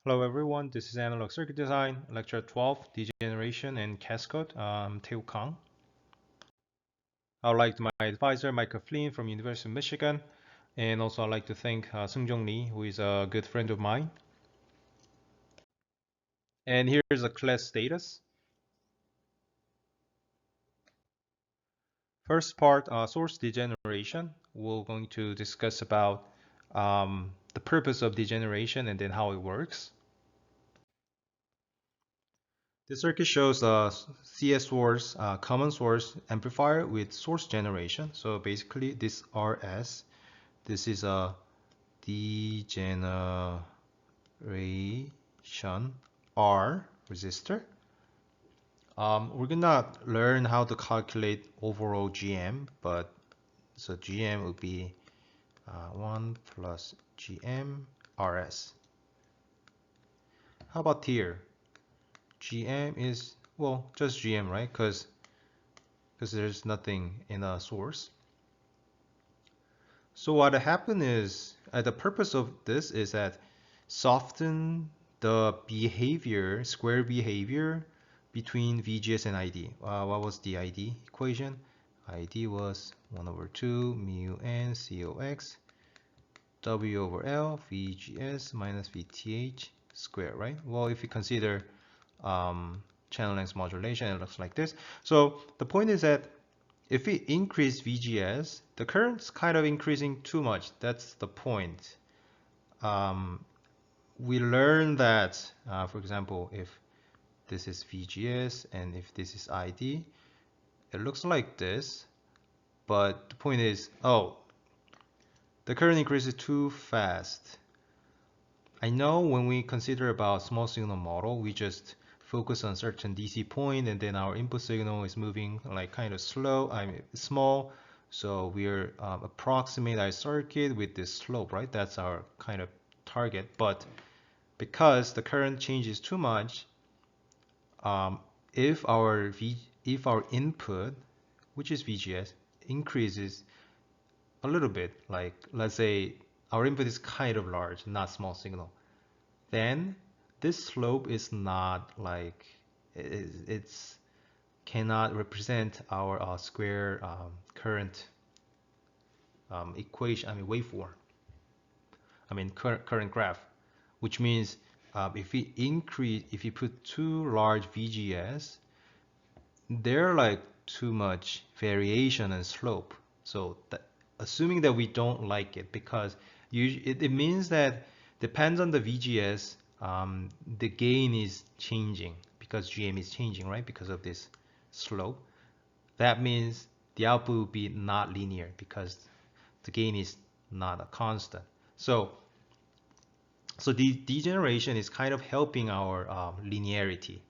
Hello everyone, this is Analog Circuit Design, Lecture 12, Degeneration and Cascode. I'm Tae Kang. I would like to my advisor, Michael Flynn from University of Michigan, and also I'd like to thank Seung-Jong Lee, who is a good friend of mine. And here's the class status. First part, source degeneration. We're going to discuss about the purpose of degeneration and then how it works. The circuit shows a CS source, common source amplifier with source generation. So basically this RS, this is a degeneration R resistor. We're gonna learn how to calculate overall GM, but so GM would be 1 plus GM RS. How about here? GM is, well, just GM, right? Because there's nothing in a source. So what happened is, the purpose of this is that soften the behavior, square behavior between VGS and ID. What was the ID equation? ID was 1 over 2 mu n COX W over L VGS minus VTH square, right? Well, if you consider channel length modulation, it looks like this. So the point is that if we increase VGS, the current's kind of increasing too much. That's the point. We learn that, for example, if this is VGS and if this is ID, it looks like this. But the point is, oh, the current increases too fast. I know when we consider about small signal model, we just focus on certain DC point and then our input signal is moving like kind of slow, small. So we're approximate our circuit with this slope, right? That's our kind of target. But because the current changes too much, if our input, which is VGS, increases a little bit, like let's say our input is kind of large, not small signal, then this slope is not like it's cannot represent our square current equation. I mean waveform. I mean current graph, which means if you put too large VGS, they're like too much variation and slope. So that, assuming that we don't like it, because it means that depends on the VGS, the gain is changing because GM is changing, right? Because of this slope. That means the output will be not linear because the gain is not a constant. So the degeneration is kind of helping our linearity.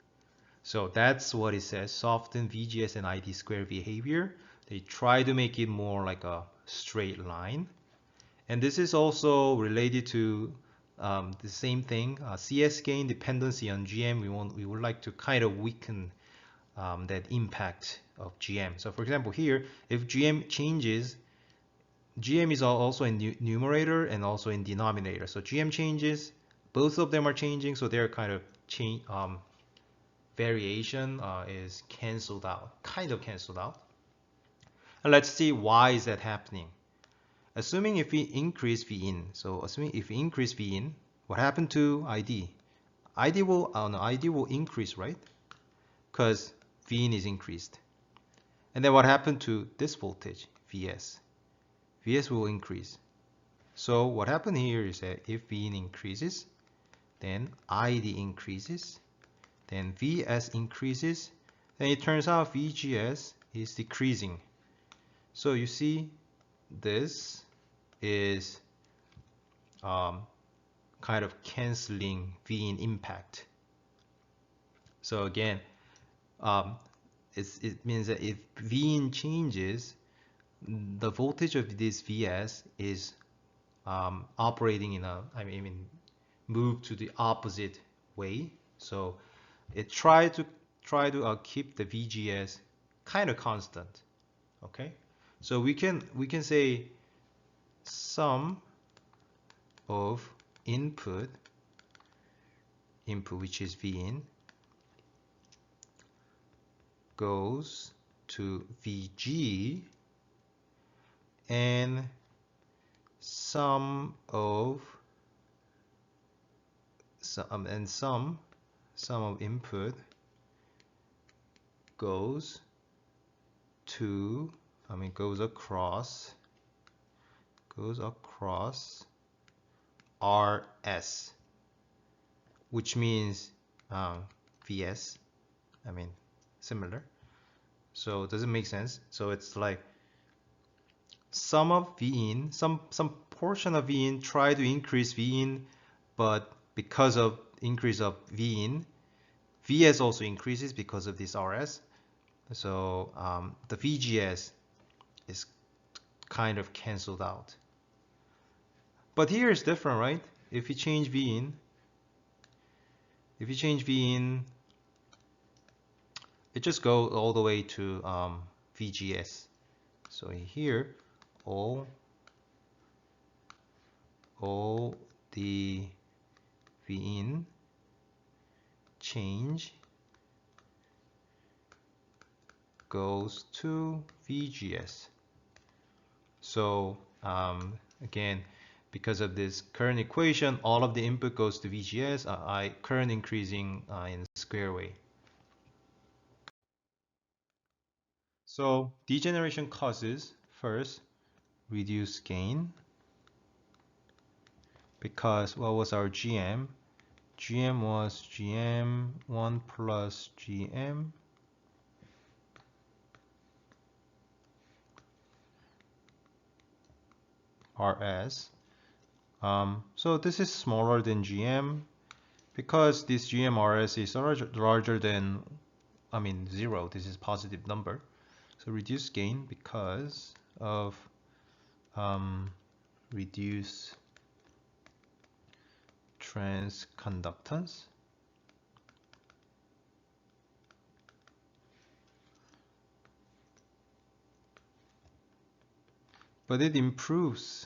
So that's what it says, soften VGS and ID square behavior. They try to make it more like a straight line. And this is also related to the same thing, CS gain dependency on GM. We would like to kind of weaken that impact of GM. So for example here, if GM changes, GM is also in numerator and also in denominator. So GM changes, both of them are changing, so they're kind of variation is canceled out, kind of canceled out. And let's see why is that happening. Assuming if we increase V in, so assuming if we increase V in, what happened to ID? ID will increase, right? Because V in is increased. And then what happened to this voltage, VS? VS will increase. So what happened here is that if V in increases, then ID increases, then VS increases, then it turns out VGS is decreasing. So you see this is kind of canceling V in impact. So again, it means that if V in changes, the voltage of this VS is operating in a, I mean, move to the opposite way. So it try to keep the VGS kind of constant. Okay, so we can say sum of input input, which is V in, goes to VG, and sum of sum of input goes to, goes across RS, which means VS, similar. So does it make sense? So it's like sum of V in, some portion of V in, try to increase V in, but because of increase of V in, VS also increases because of this RS. So the VGS is kind of canceled out. But here is different, right? If you change V in, it just goes all the way to VGS. So here, all the V in change goes to VGS. So again, because of this current equation, all of the input goes to VGS, current increasing in square way. So degeneration causes, first, reduce gain, because what was our GM? GM was GM1 plus GM RS. So this is smaller than GM because this GM RS is larger than, 0. This is positive number. So reduce gain because of reduce transconductance. But it improves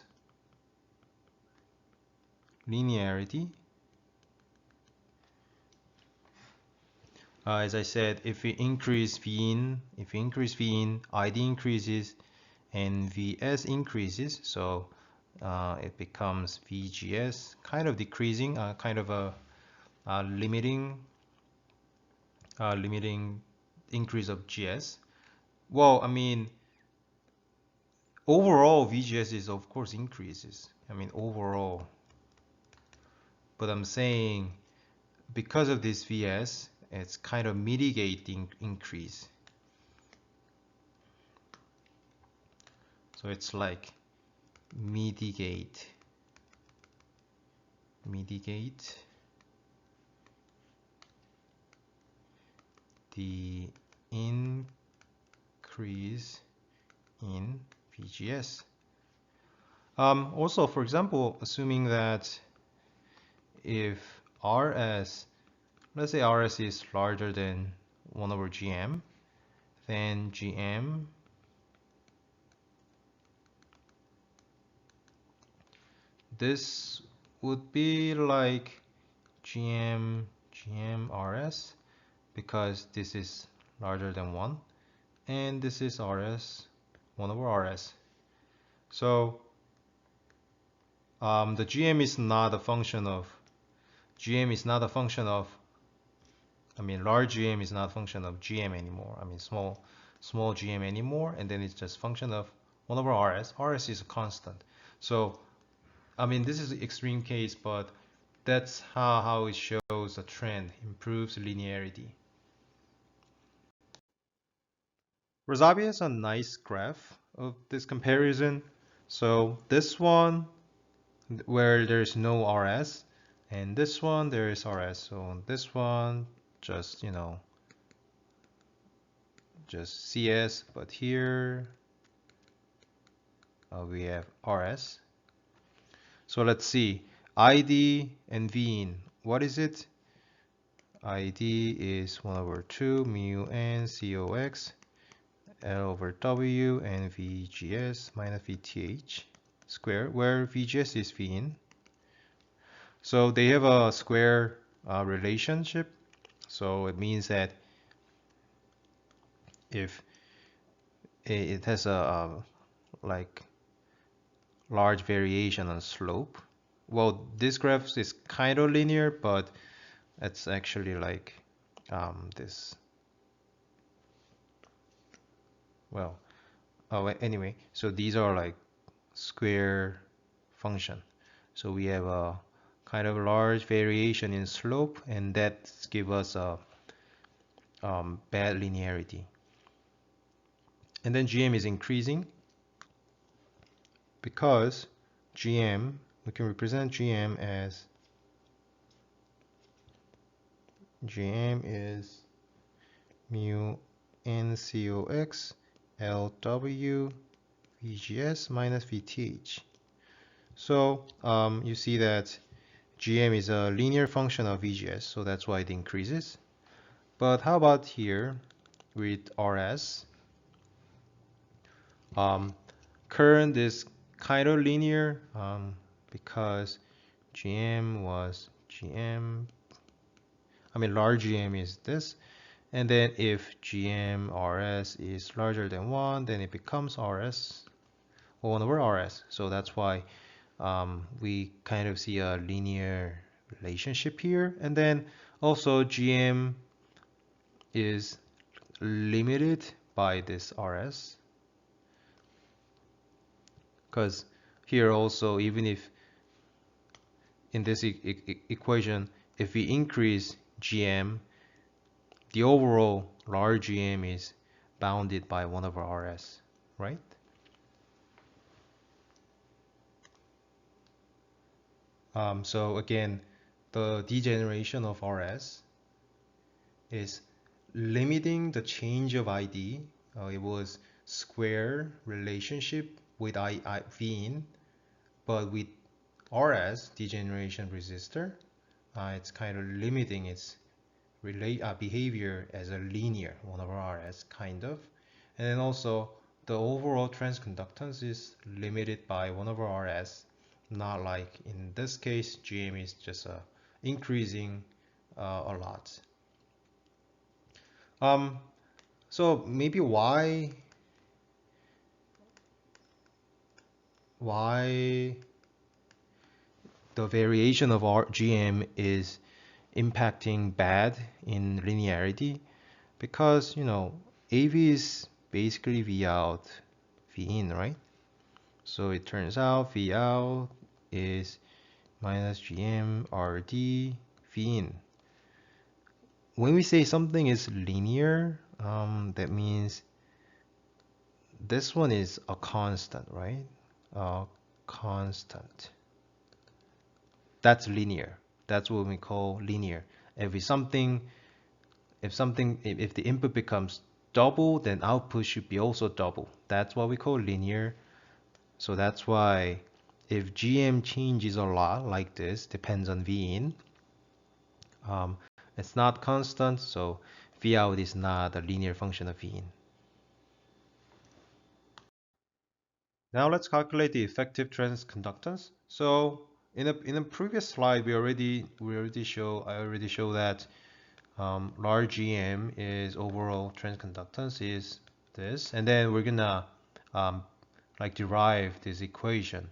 linearity. As I said, if we increase V in, ID increases and VS increases, so it becomes VGS, kind of decreasing, kind of a limiting increase of GS. Well, overall VGS is of course increases. Overall, but I'm saying because of this VS, it's kind of mitigating increase. So it's like mitigate the increase in VGS. Also, for example, assuming that if RS, let's say RS is larger than 1 over GM, then GM this would be like GM RS, because this is larger than 1, and this is RS 1 over RS. So the GM is not a function of large GM is not a function of GM anymore. Small GM anymore, and then it's just function of 1 over RS. RS is a constant. So this is an extreme case, but that's how it shows a trend, improves linearity. Razavi has a nice graph of this comparison. So this one, where there's no RS, and this one there is RS. So on this one, just just CS, but here we have RS. So let's see, ID and V in. What is it? ID is 1 over 2 mu n COX L over W and VGS minus VTH square, where VGS is V in. So they have a square relationship. So it means that if it has a like large variation on slope, well, this graph is kind of linear, but it's actually like this. Well, anyway, so these are like square function. So we have a kind of large variation in slope, and that gives us a bad linearity. And then GM is increasing because GM, we can represent GM as GM is mu NCOX LW VGS minus VTH. So you see that GM is a linear function of VGS, so that's why it increases. But how about here with RS? Current is kind of linear because GM was GM. I mean, large GM is this. And then if GM RS is larger than 1, then it becomes RS, or 1 over RS. So that's why we kind of see a linear relationship here. And then also GM is limited by this RS. Because here also, even if in this equation, if we increase GM, the overall large GM is bounded by 1 over RS, right? So again, the degeneration of RS is limiting the change of ID. It was square relationship with V in, but with RS, degeneration resistor, it's kind of limiting its behavior as a linear 1 over RS, kind of. And then also, the overall transconductance is limited by 1 over RS, not like in this case, GM is just increasing a lot. So maybe why the variation of our GM is impacting bad in linearity? Because, you know, AV is basically V out, V in, right? So it turns out V out is minus GM RD V in. When we say something is linear, that means this one is a constant, right? A constant. That's linear. That's what we call linear. If the input becomes double, then output should be also double. That's what we call linear. So that's why if GM changes a lot like this, depends on V in, it's not constant, so V out is not a linear function of V in. Now let's calculate the effective transconductance. So in a previous slide, I already show that large GM is overall transconductance is this, and then we're gonna like derive this equation.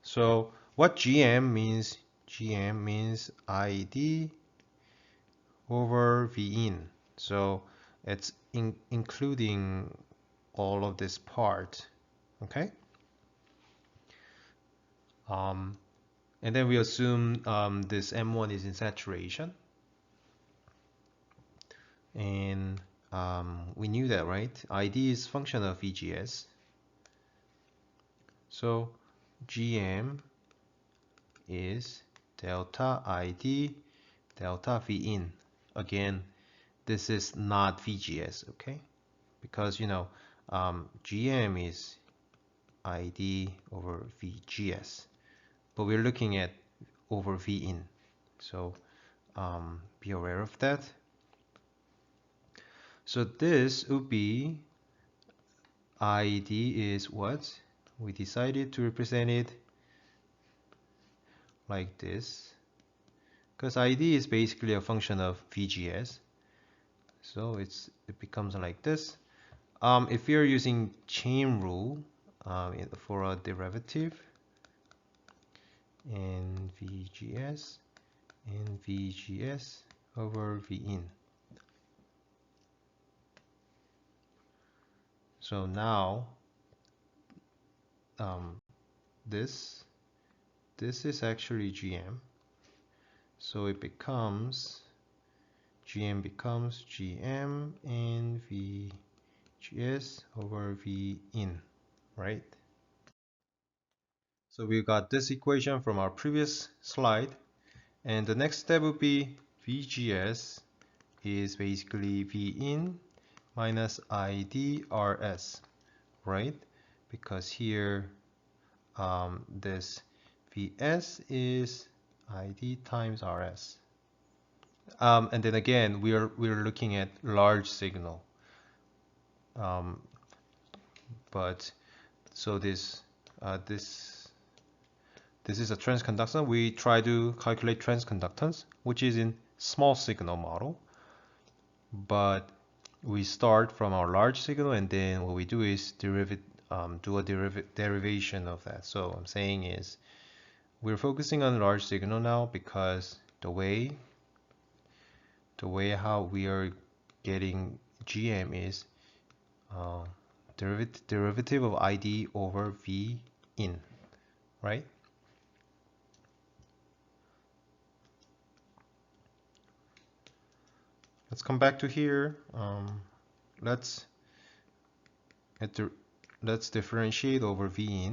So what GM means? GM means ID over V in. So it's including all of this part, okay? And then we assume this M1 is in saturation. And we knew that, right? ID is function of VGS. So GM is delta ID delta V in. Again, this is not VGS, okay? Because, you know, GM is ID over VGS, but we're looking at over V in. So be aware of that. So this would be ID is what? We decided to represent it like this. because ID is basically a function of VGS. So it becomes like this. If you're using chain rule for a derivative in VGS over Vin. So now this is actually GM. So it becomes GM becomes GM in VGS over Vin, right? So we got this equation from our previous slide, and the next step would be VGS is basically Vin minus IDRS, right? Because here this Vs is ID times Rs. And then again, we're looking at large signal. But so this is a transconductance. We try to calculate transconductance, which is in small signal model. But we start from our large signal, and then what we do is do a derivation of that. So I'm saying is we're focusing on large signal now because the way how we are getting GM is derivative of ID over V in, right? Let's come back to here. Let's differentiate over V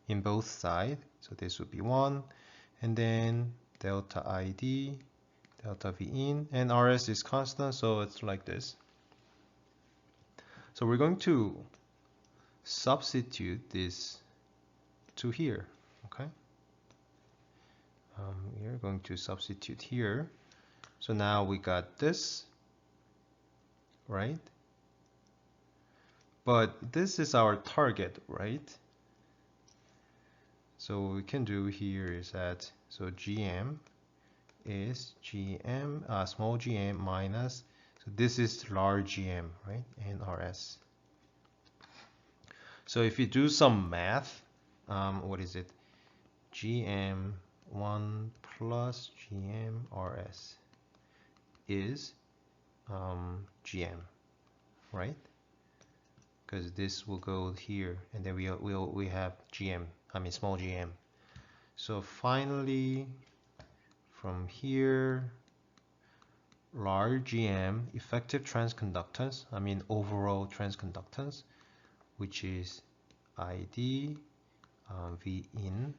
in both sides. So this would be 1, and then delta ID, delta V in, and RS is constant, so it's like this. So we're going to substitute this to here, okay? We're going to substitute here. So now we got this, right? But this is our target, right? So what we can do here is that, so GM is GM, small gm minus, so this is large GM, right? And RS. So if you do some math, what is it? GM 1 plus GM RS is GM, right? Because this will go here, and then we have GM, I mean small GM. So finally, from here, large GM effective transconductance, I mean overall transconductance, which is ID V in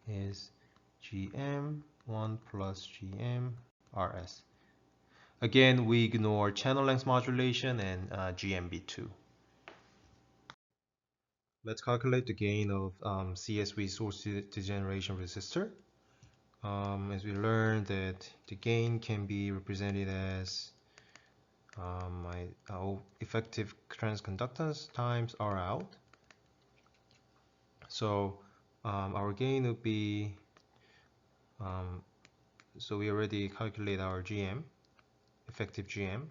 is GM 1 plus GM RS. Again, we ignore channel length modulation and GMB2. Let's calculate the gain of CSV source degeneration resistor. As we learned that the gain can be represented as my effective transconductance times R out. So our gain would be, so we already calculate our GM, effective GM,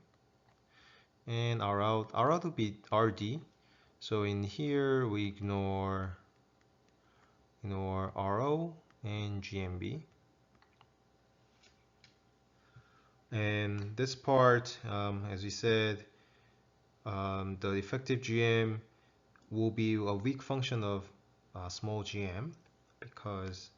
and R out would be RD. So in here we ignore RO and GMB. And this part, as we said, the effective GM will be a weak function of small GM because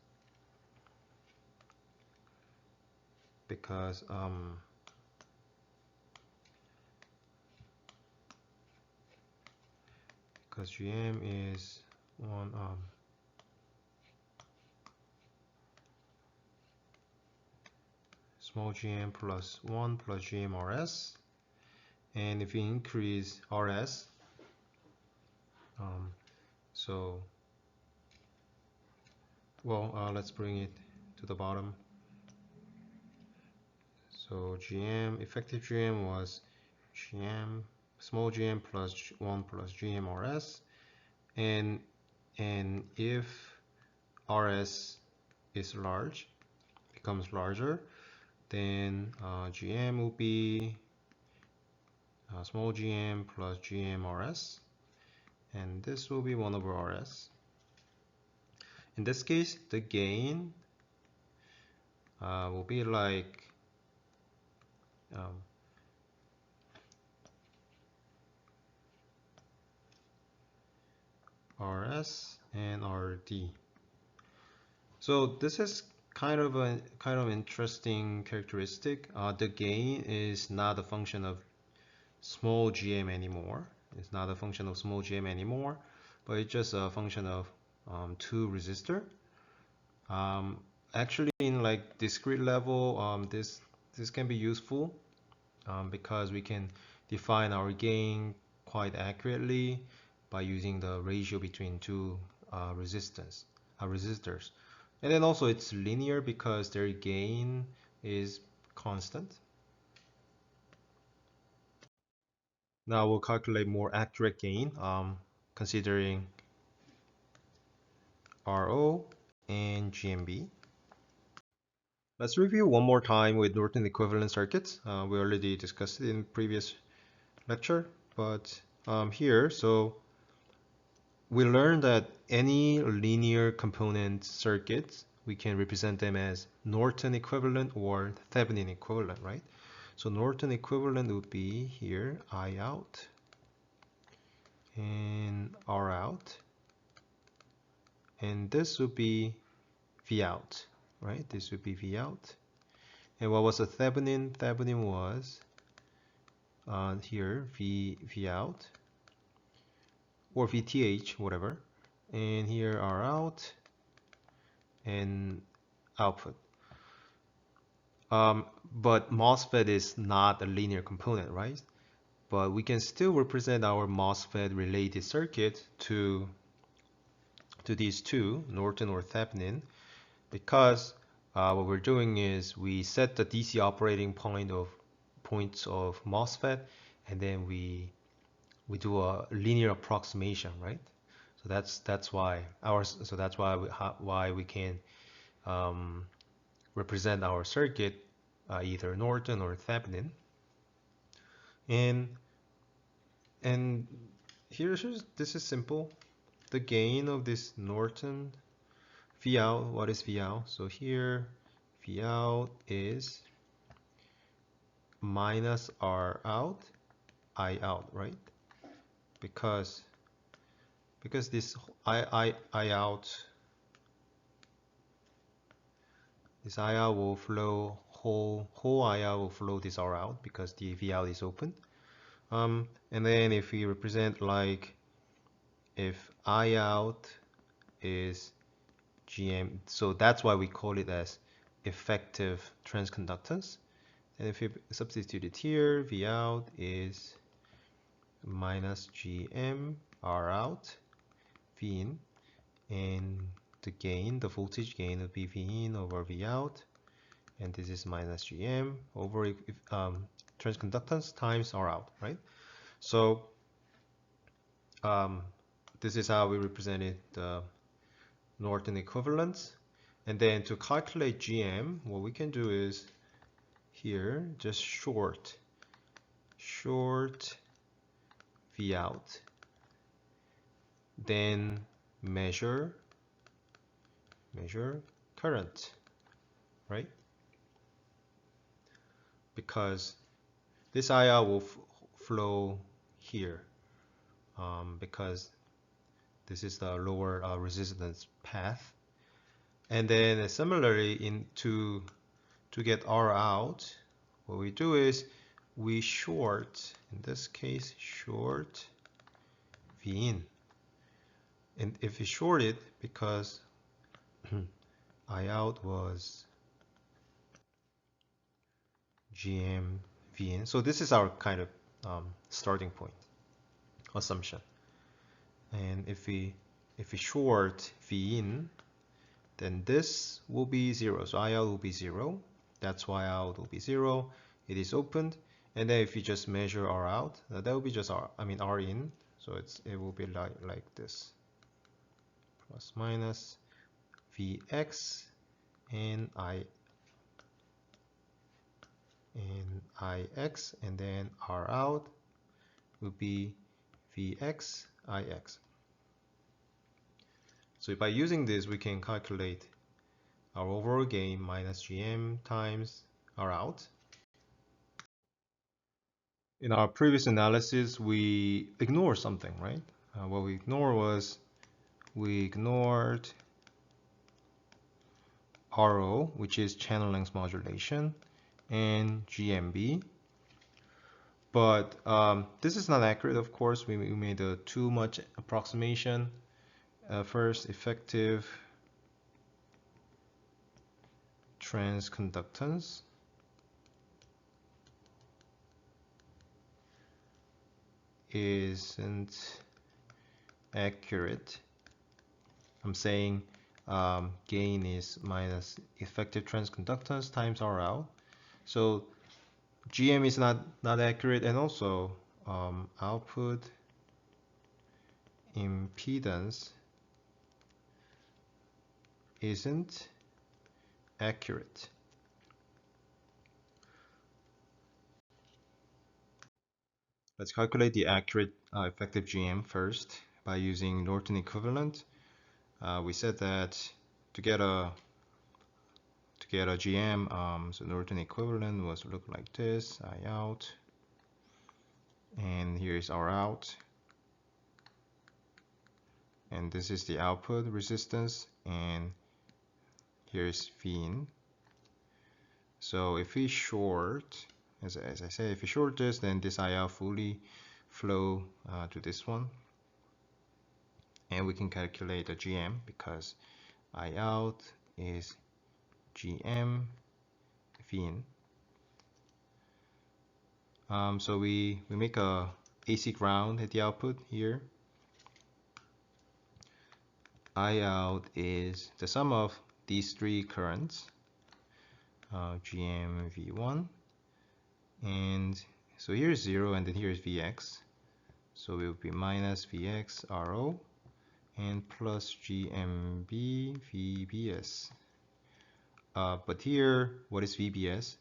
GM is 1 small GM plus 1 plus GM RS, and if you increase RS, so well, let's bring it to the bottom. So GM, effective GM was GM, small GM plus 1 plus GM RS, and if RS is large, becomes larger, then GM will be small gm plus gm RS, and this will be 1 over RS. In this case, the gain will be like RS and RD. So this is kind of interesting characteristic. The gain is not a function of small gm anymore. It's not a function of small gm anymore, but it's just a function of two resistor. Actually, in like discrete level, this can be useful because we can define our gain quite accurately by using the ratio between two resistors. And then also it's linear because their gain is constant. Now we'll calculate more accurate gain considering RO and GMB. Let's review one more time with Norton equivalent circuits. We already discussed it in previous lecture, but here, so we learned that any linear component circuits, we can represent them as Norton equivalent or Thevenin equivalent, right? So Norton equivalent would be here, I out and R out, and this would be V out, right? This would be V out. And what was a Thevenin? Thevenin was here V out or VTH, whatever, and here R out and output. But MOSFET is not a linear component, right? But we can still represent our MOSFET related circuit to these two, Norton or Thevenin, because what we're doing is we set the DC operating points of MOSFET, and then we do a linear approximation, right? So that's why we can represent our circuit either Norton or Thevenin. And this is simple. The gain of this Norton V out, what is V out? So here V out is minus R out, I out, right? Because this I out, this I out will flow, whole I out will flow this R out because the V out is open. And then if we represent like if I out is GM, so that's why we call it as effective transconductance. And if we substitute it here, V out is minus GM R out V in, and the gain, the voltage gain would be V in over V out, and this is minus GM over transconductance times R out, right? So this is how we represented the Norton equivalence. And then to calculate GM, what we can do is here just short V out, then measure current, right? Because this IR will flow here because this is the lower resistance path. And then similarly, to get R out, what we do is we short, in this case, short V in. And if we short it, because I out was GM V in, so this is our kind of starting point assumption. And if we short V in, then this will be 0. So I out will be 0. That's why out will be 0. It is opened. And then if you just measure R out, that will be just R in. So it will be like this. Plus minus Vx and Ix, and then R out will be Vx Ix. So by using this, we can calculate our overall gain minus GM times R out. In our previous analysis, we ignored something, right? What we ignored was we ignored RO, which is channel length modulation, and GMB. But this is not accurate, of course. We made a too much approximation. First, effective transconductance isn't accurate. I'm saying gain is minus effective transconductance times R out. So GM is not accurate, and also output impedance isn't accurate. Let's calculate the accurate effective GM first by using Norton equivalent. We said that to get a GM, so Norton equivalent was look like this: I out, and here is R out, and this is the output resistance, and here's V in. So if we short, as I say, if we short this, then this I out fully flow to this one, and we can calculate the GM because I out is GM V in. So we make a AC ground at the output here. I out is the sum of these three currents, GM V1, and so here's 0, and then here's Vx, so it will be minus Vx RO and plus GMB VBS. But here, what is VBS?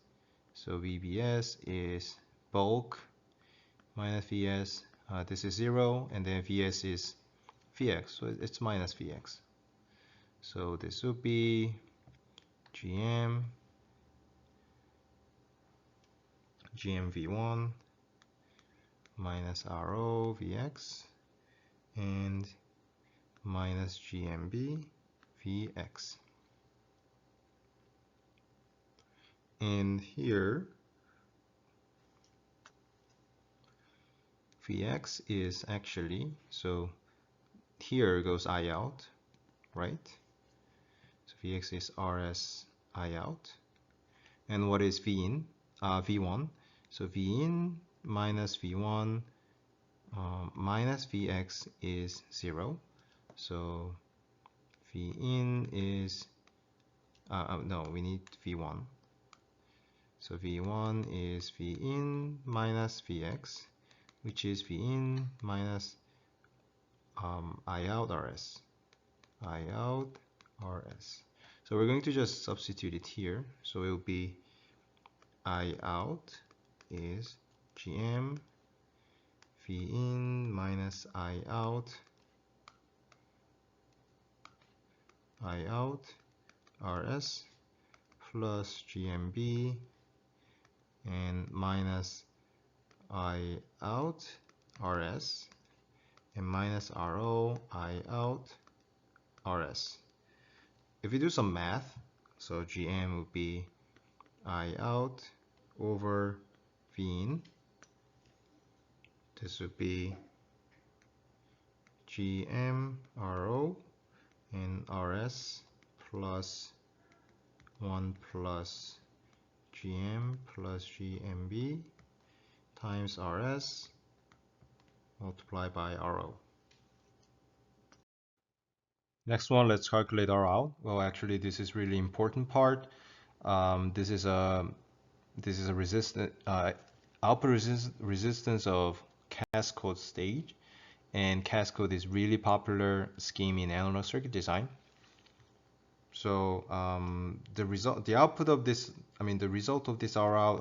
So VBS is bulk minus Vs. This is 0, and then Vs is Vx, so it's minus Vx. So this would be GM V1 minus RO Vx and minus GMB Vx. And here Vx is actually, so here goes I out, right? So Vx is Rs I out. And what is V in? V1. So V in minus V1 minus Vx is 0. So V in is, no, we need V1. So V1 is V in minus Vx, which is V in minus I out Rs. I out Rs. So we're going to just substitute it here. So it will be I out is GM V in minus I out Rs plus GMB and minus I out Rs and minus RO I out Rs. If we do some math, so GM would be I out over V in. This would be GM RO and Rs plus 1 plus GM plus GMB times Rs multiplied by RO. Next one, let's calculate R out. Well, actually, this is really important part. This is a resistant output resistance of cascode stage, and cascode is really popular scheme in analog circuit design. So the output of this, the result of this RL,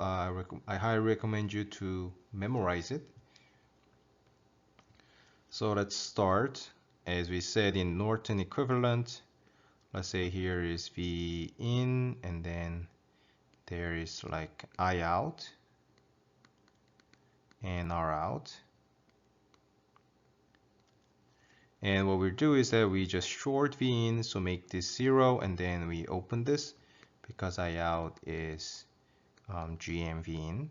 I highly recommend you to memorize it. So let's start. As we said in Norton equivalent, let's say here is V in, and then there is like I out and R out. And what we do is that we just short V in, so make this 0, and then we open this because I out is GM V in,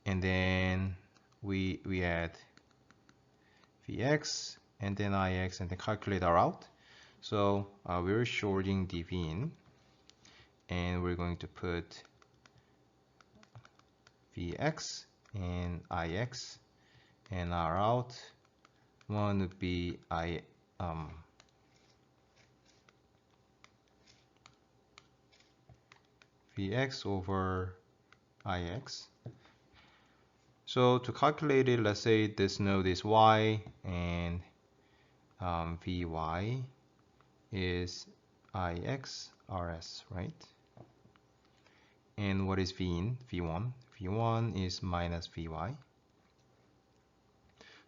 and then we add Vx and then Ix and then calculate R out. So we're shorting the V in, and we're going to put Vx and Ix, and R out one would be Vx over Ix. So to calculate it, let's say this node is y, and Vy is Ix Rs, right? And what is V in? V1. V1 is minus Vy.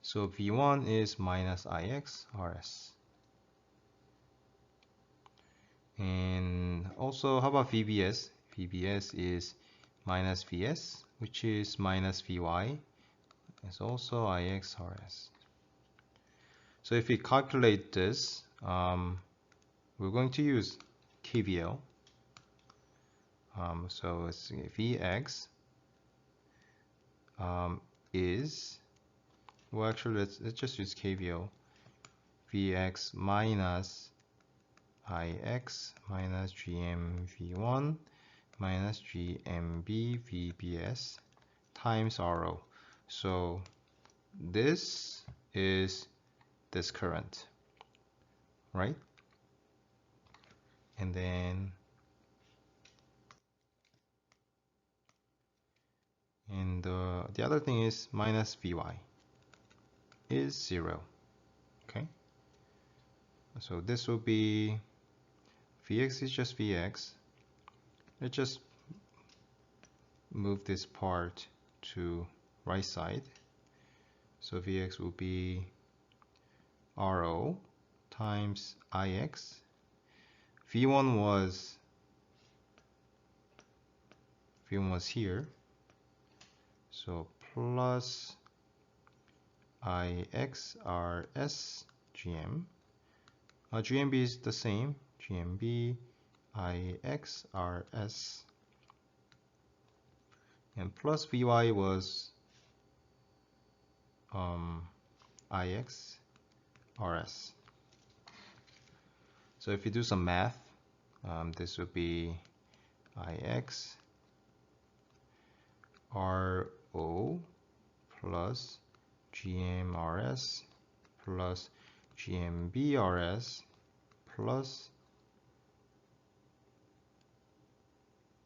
So V1 is minus Ix Rs. And also, how about VBS? VBS is minus Vs, which is minus Vy. It's also Ix Rs. So if we calculate this, we're going to use KVL. So it's Vx is, well, actually let's just use KVL. Vx minus Ix minus GM V1 minus GMB VBS times RO. So this is this current, right? And then the other thing is minus Vy is 0. Okay, so this will be Vx is just Vx. Let's just move this part to right side. So Vx will be RO times Ix. V1 was here, so plus Ix Rs GM. GMB is the same, GMB Ix Rs, and plus Vy was Ix Rs. So if you do some math, this would be Ix RO plus GMRS plus GMBRS plus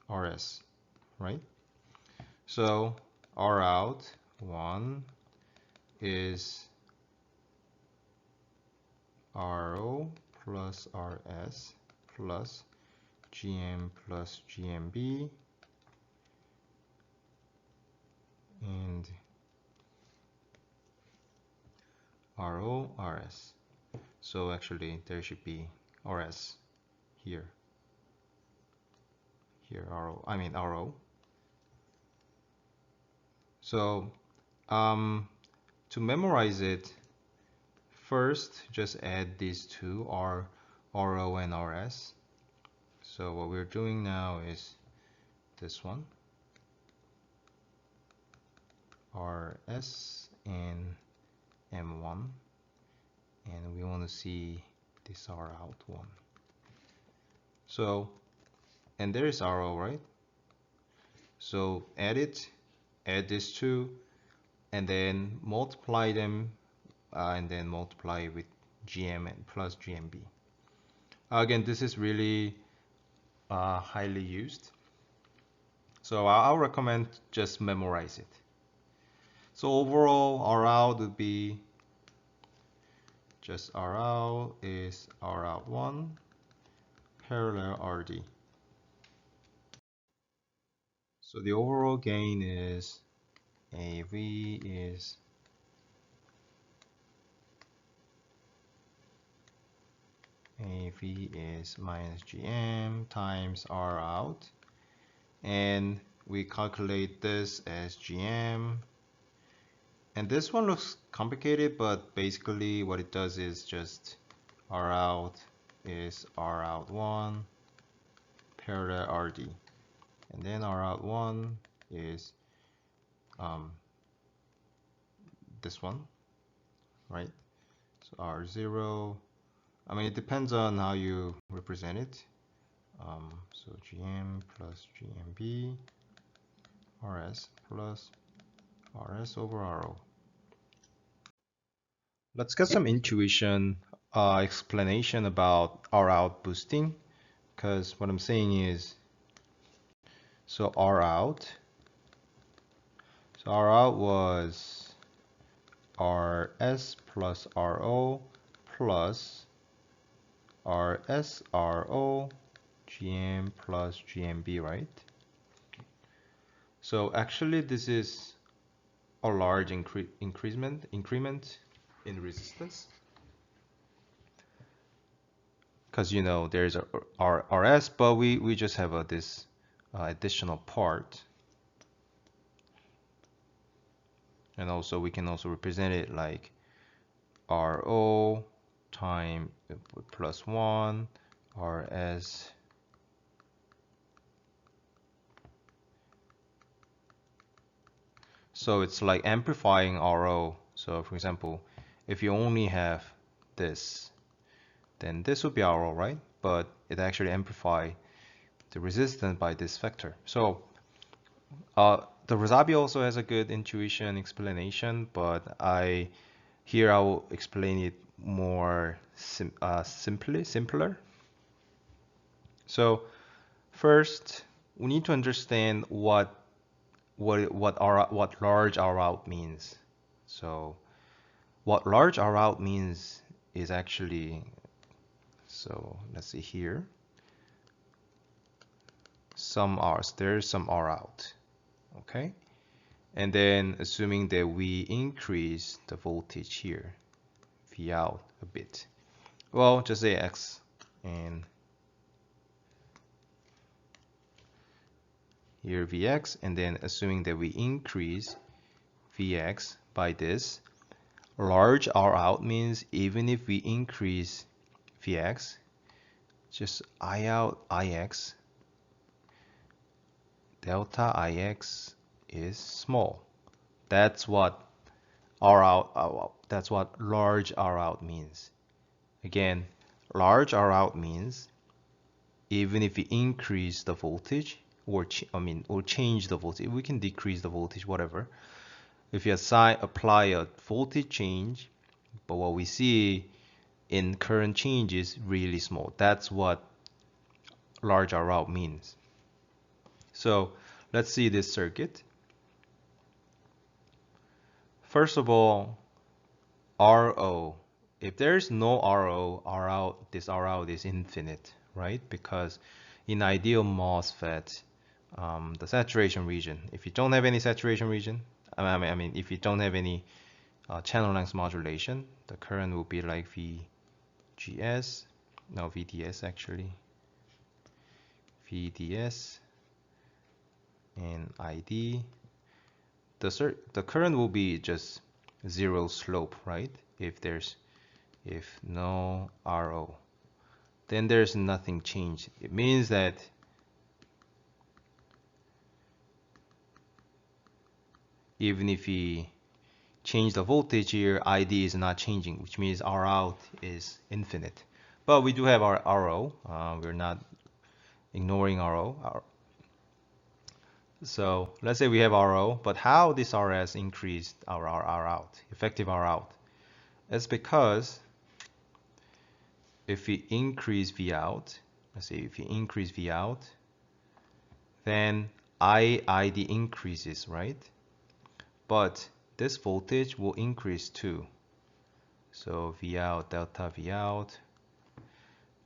RS, right? So R out 1 is RO plus RS plus GM plus GMB and RO RS. So actually there should be RS here. Here RO. So to memorize it, first just add these two, RO and RS. So what we're doing now is this one, RS and M1, and we want to see this R out one. So, and there is RO, right? So add it, add these two, and then multiply them, and then multiply with GM and plus GMB. Again, this is really highly used. So I'll recommend just memorize it. So overall, R out would be just R out is R out 1 parallel RD. So the overall gain is AV is minus GM times R out, and we calculate this as GM. And this one looks complicated, but basically what it does is just R out is R out 1 parallel RD, and then R out 1 is this one, right? So R0, I mean, it depends on how you represent it. So GM plus GMB, RS plus RS over RO. Let's get some intuition explanation about R out boosting, because what I'm saying is, so R out was RS plus RO plus RS RO GM plus GMB, right? So actually this is a large increment in resistance, because you know there's a RS, but we just have this additional part, and also we can also represent it like RO time plus 1 RS so it's like amplifying RO. So for example, if you only have this, then this would be RO, right? But it actually amplify the resistance by this factor. So the Razabi also has a good intuition explanation, but here I will explain it more simpler. So first, we need to understand what large R out means. So what large R out means is actually, so let's see here, there's some R out, okay? And then assuming that we increase the voltage here, V out a bit, well, just say X, and here Vx, and then assuming that we increase Vx by this, large R out means even if we increase Vx, just I out Ix, delta Ix is small. That's what R out, that's what large R out means. Again, large R out means even if we increase the voltage or change the voltage, we can decrease the voltage, whatever. If you apply a voltage change, but what we see in current change is really small. That's what large R out means. So let's see this circuit. First of all, RO. If there's no RO, R out, this R out is infinite, right? Because in ideal MOSFET, the saturation region, if you don't have any saturation region, if you don't have any channel length modulation, the current will be like VGS, no, VDS actually, VDS and ID. The current will be just zero slope, right? If no RO, then there's nothing changed. It means that even if we change the voltage here, ID is not changing, which means R out is infinite. But we do have our RO. We're not ignoring RO. So let's say we have RO, but how this RS increased our R out, effective R out? It's because if we increase V out, let's say if we increase V out, then ID increases, right? But this voltage will increase too. So V out, delta V out.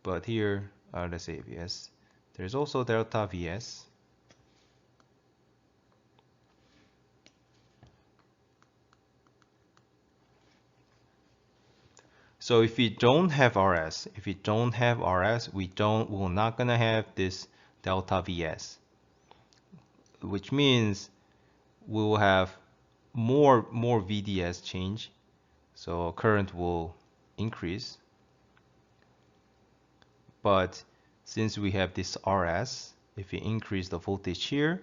But here, let's say Vs. There's also delta Vs. So if we don't have RS, we're not gonna have this delta Vs, which means we will have more VDS change, so current will increase. But since we have this RS, if we increase the voltage here,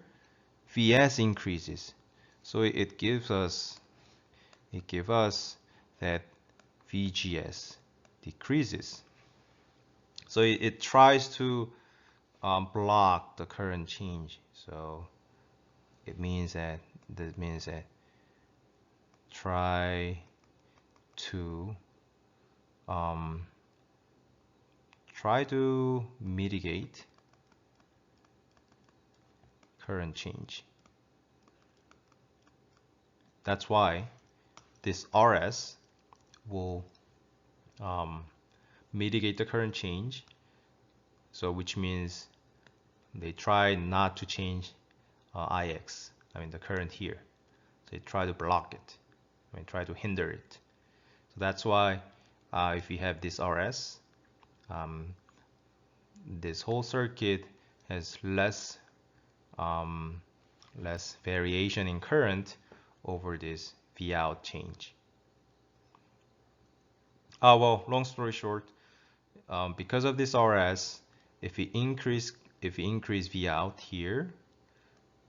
Vs increases. So it gives us that VGS decreases. So it tries to block the current change. So it means that try to mitigate current change. That's why this RS will mitigate the current change. So which means they try not to change IX, the current here. So they try to block it, try to hinder it. So that's why if we have this RS, this whole circuit has less variation in current over this V out change. Well, long story short, because of this RS, if we increase V out here,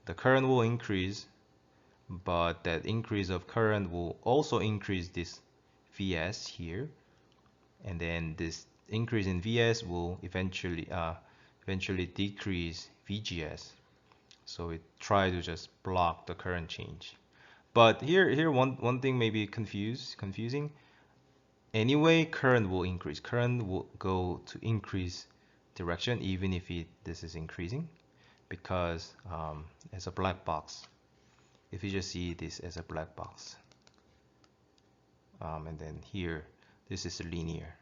the current will increase, but that increase of current will also increase this Vs here, and then this increase in Vs will eventually decrease VGS. So it try to just block the current change. But here one thing may be confusing. Anyway, current will increase. Current will go to increase direction even if this is increasing, because it's a black box. If you just see this as a black box, and then here this is linear.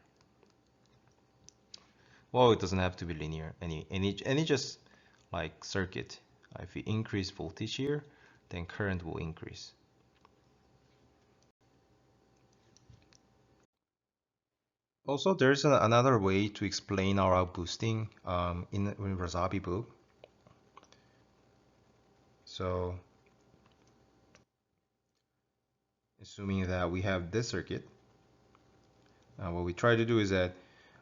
Well, it doesn't have to be linear. Any just like circuit. If we increase voltage here, then current will increase. Also, there's another way to explain our boosting in Razavi book. So, assuming that we have this circuit, what we try to do is that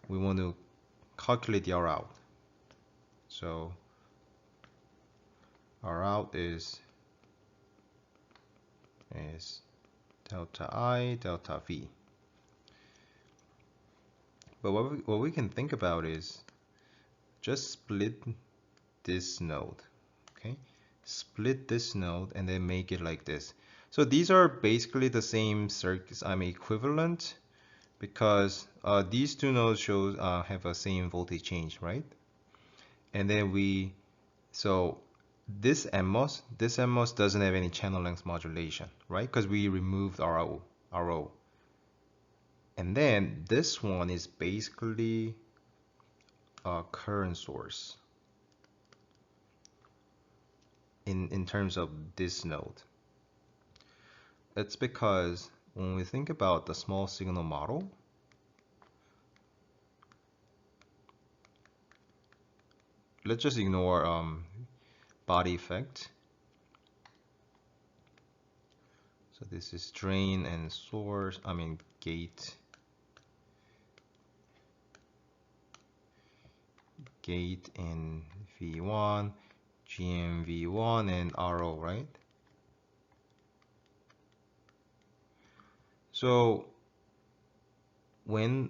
we want to calculate the R out. So, R out is delta I, delta V. But what we can think about is just split this node, okay? Split this node and then make it like this. So these are basically the same circuits, equivalent, because these two nodes have a same voltage change, right? And then so this NMOS doesn't have any channel length modulation, right? Because we removed RO. And then this one is basically a current source in terms of this node. It's because when we think about the small signal model, let's just ignore body effect. So this is drain and source, gate in V1, GMV1 and RO, right? So when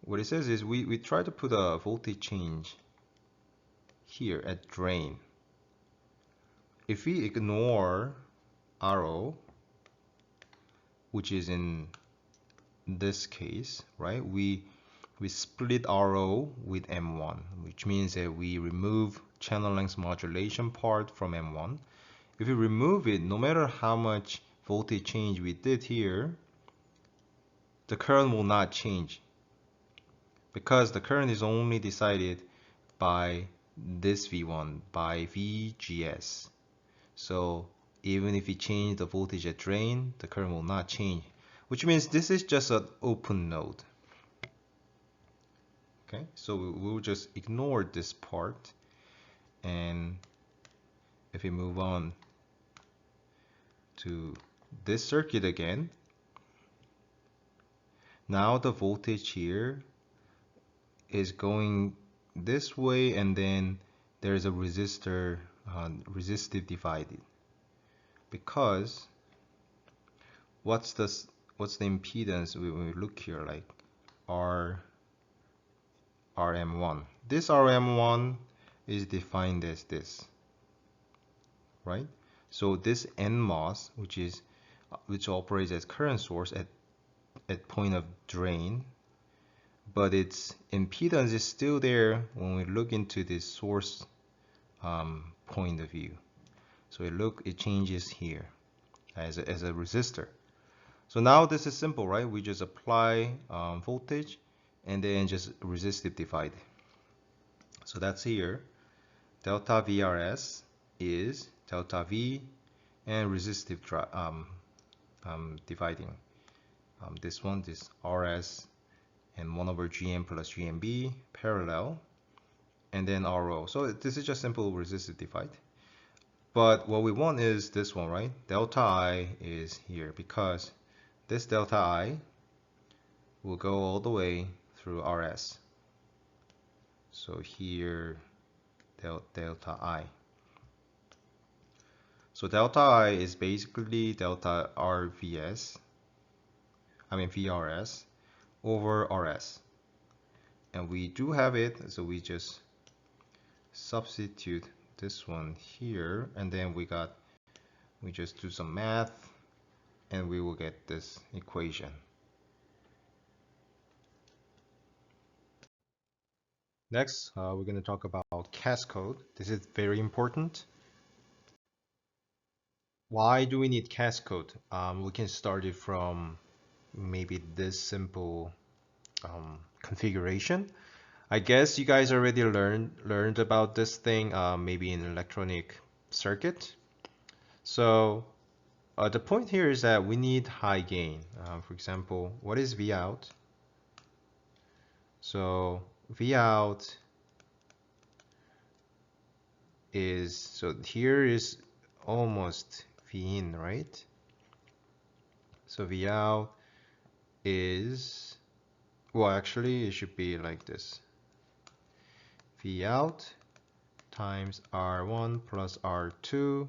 what it says is we try to put a voltage change here at drain. If we ignore RO, which is in this case, right? We split RO with M1, which means that we remove channel length modulation part from M1. If we remove it, no matter how much voltage change we did here, the current will not change because the current is only decided by this V1, by VGS. So even if you change the voltage at drain, the current will not change, which means this is just an open node. Okay, so we'll just ignore this part, and if we move on to this circuit again, now the voltage here is going this way, and then there's a resistor, resistive divided, because what's the impedance when we look here, like RM1. This RM1 is defined as this, right? So this NMOS, which operates as current source at point of drain, but its impedance is still there when we look into this source point of view. So it changes here as a resistor. So now this is simple, right? We just apply voltage and then just resistive divide. So that's here. Delta VRS is delta V and resistive dividing. This RS and 1 over GM plus GMB parallel, and then RO. So this is just simple resistive divide. But what we want is this one, right? Delta I is here because this delta I will go all the way through RS. So here, delta I. So delta I is basically delta VRS over RS. And we do have it, so we just substitute this one here, and then we just do some math, and we will get this equation. Next, we're going to talk about cascode. This is very important. Why do we need cascode? We can start it from maybe this simple configuration. I guess you guys already learned about this thing, maybe in electronic circuit. So the point here is that we need high gain. For example, what is V out? So V out is, so here is almost V in, right? So V out is, well, actually it should be like this. V out times R1 plus R2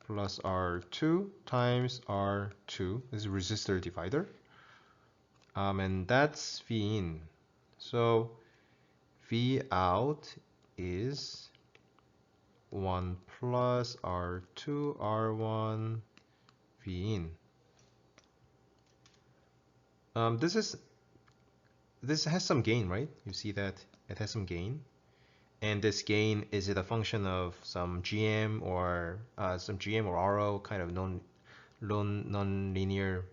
plus R2 times R2. This is a resistor divider. And that's V in. So V out is 1 plus R2 R1 V in. This has some gain, right? You see that it has some gain. And this gain, is it a function of some GM or RO kind of non-linear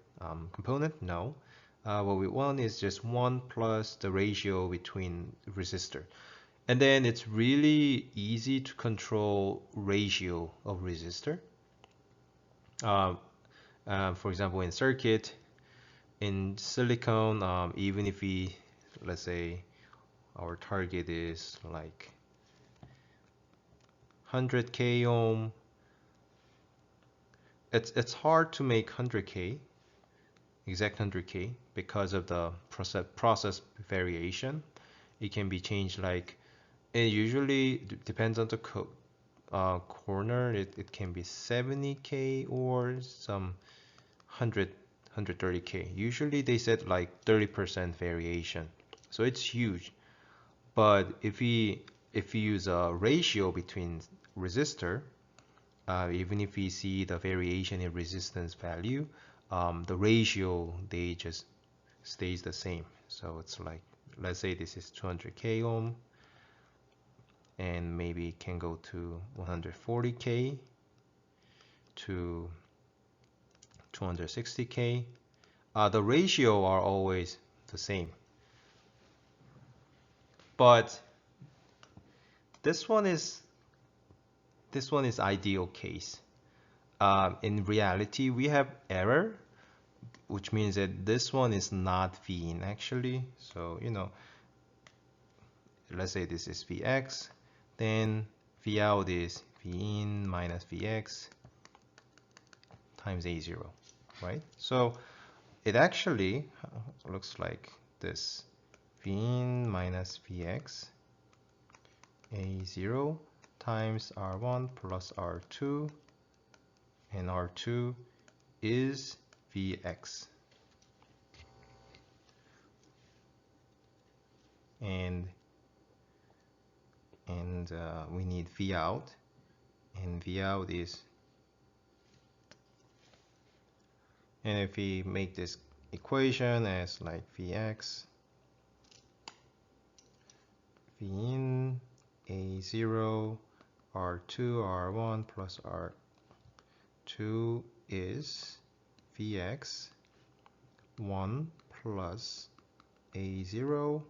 component? No. What we want is just 1 plus the ratio between resistor. And then it's really easy to control ratio of resistor. For example, in circuit, in silicon, even if let's say our target is like 100K ohm, it's hard to make 100K, exact 100K, because of the process variation. It can be changed, like, it usually depends on the corner. It can be 70K or some 130K. Usually they said like 30% variation, so it's huge. But if we use a ratio between resistor, even if we see the variation in resistance value, the ratio, they just stays the same. So it's like, let's say this is 200K ohm, and maybe it can go to 140K to 260K. The ratio are always the same. But this one is ideal case. In reality, we have error, which means that this one is not V in actually. So, let's say this is Vx, then V out is V in minus Vx times A0, right? So it actually looks like this: V in minus Vx A0 times R1 plus R2, and R2 is Vx. And we need V out, and V out is, and if we make this equation as like Vx, V in A0, R2, R1 plus R2 is Vx 1 plus A0,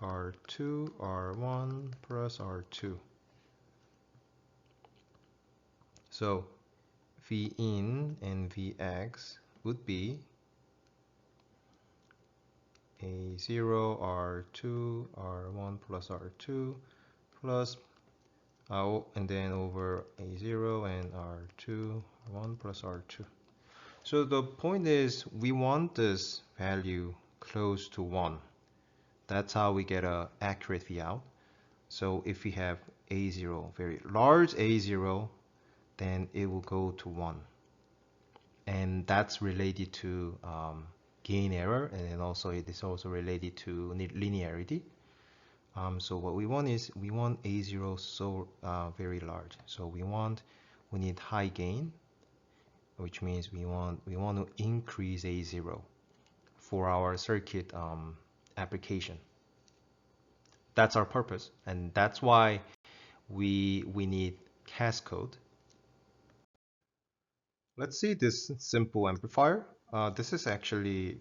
R2, R1 plus R2. So V in and Vx would be A0, R2, R1 plus R2 plus and then over A0 and R2, 1 plus R2. So the point is, we want this value close to 1. That's how we get an accurate V out. So if we have A0, very large A0, then it will go to 1. And that's related to gain error, and then also it is also related to linearity. So what we want is, we want A0 so very large. So we need high gain, which means we want to increase A0 for our circuit application. That's our purpose, and that's why we need cascode. Let's see this simple amplifier. This is actually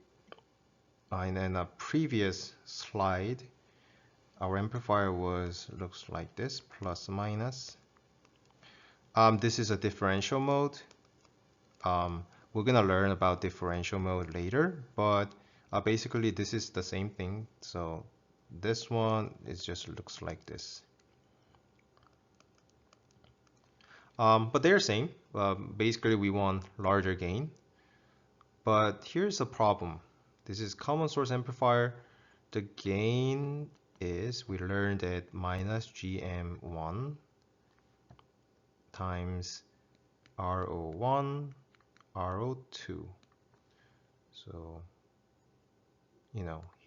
in a previous slide. Our amplifier looks like this, plus minus. This is a differential mode. We're gonna learn about differential mode later, but basically this is the same thing. So this one, it just looks like this. But they're same. Basically we want larger gain. But here's the problem. This is common source amplifier. The gain is, we learned at minus GM1 times RO1, RO2. So,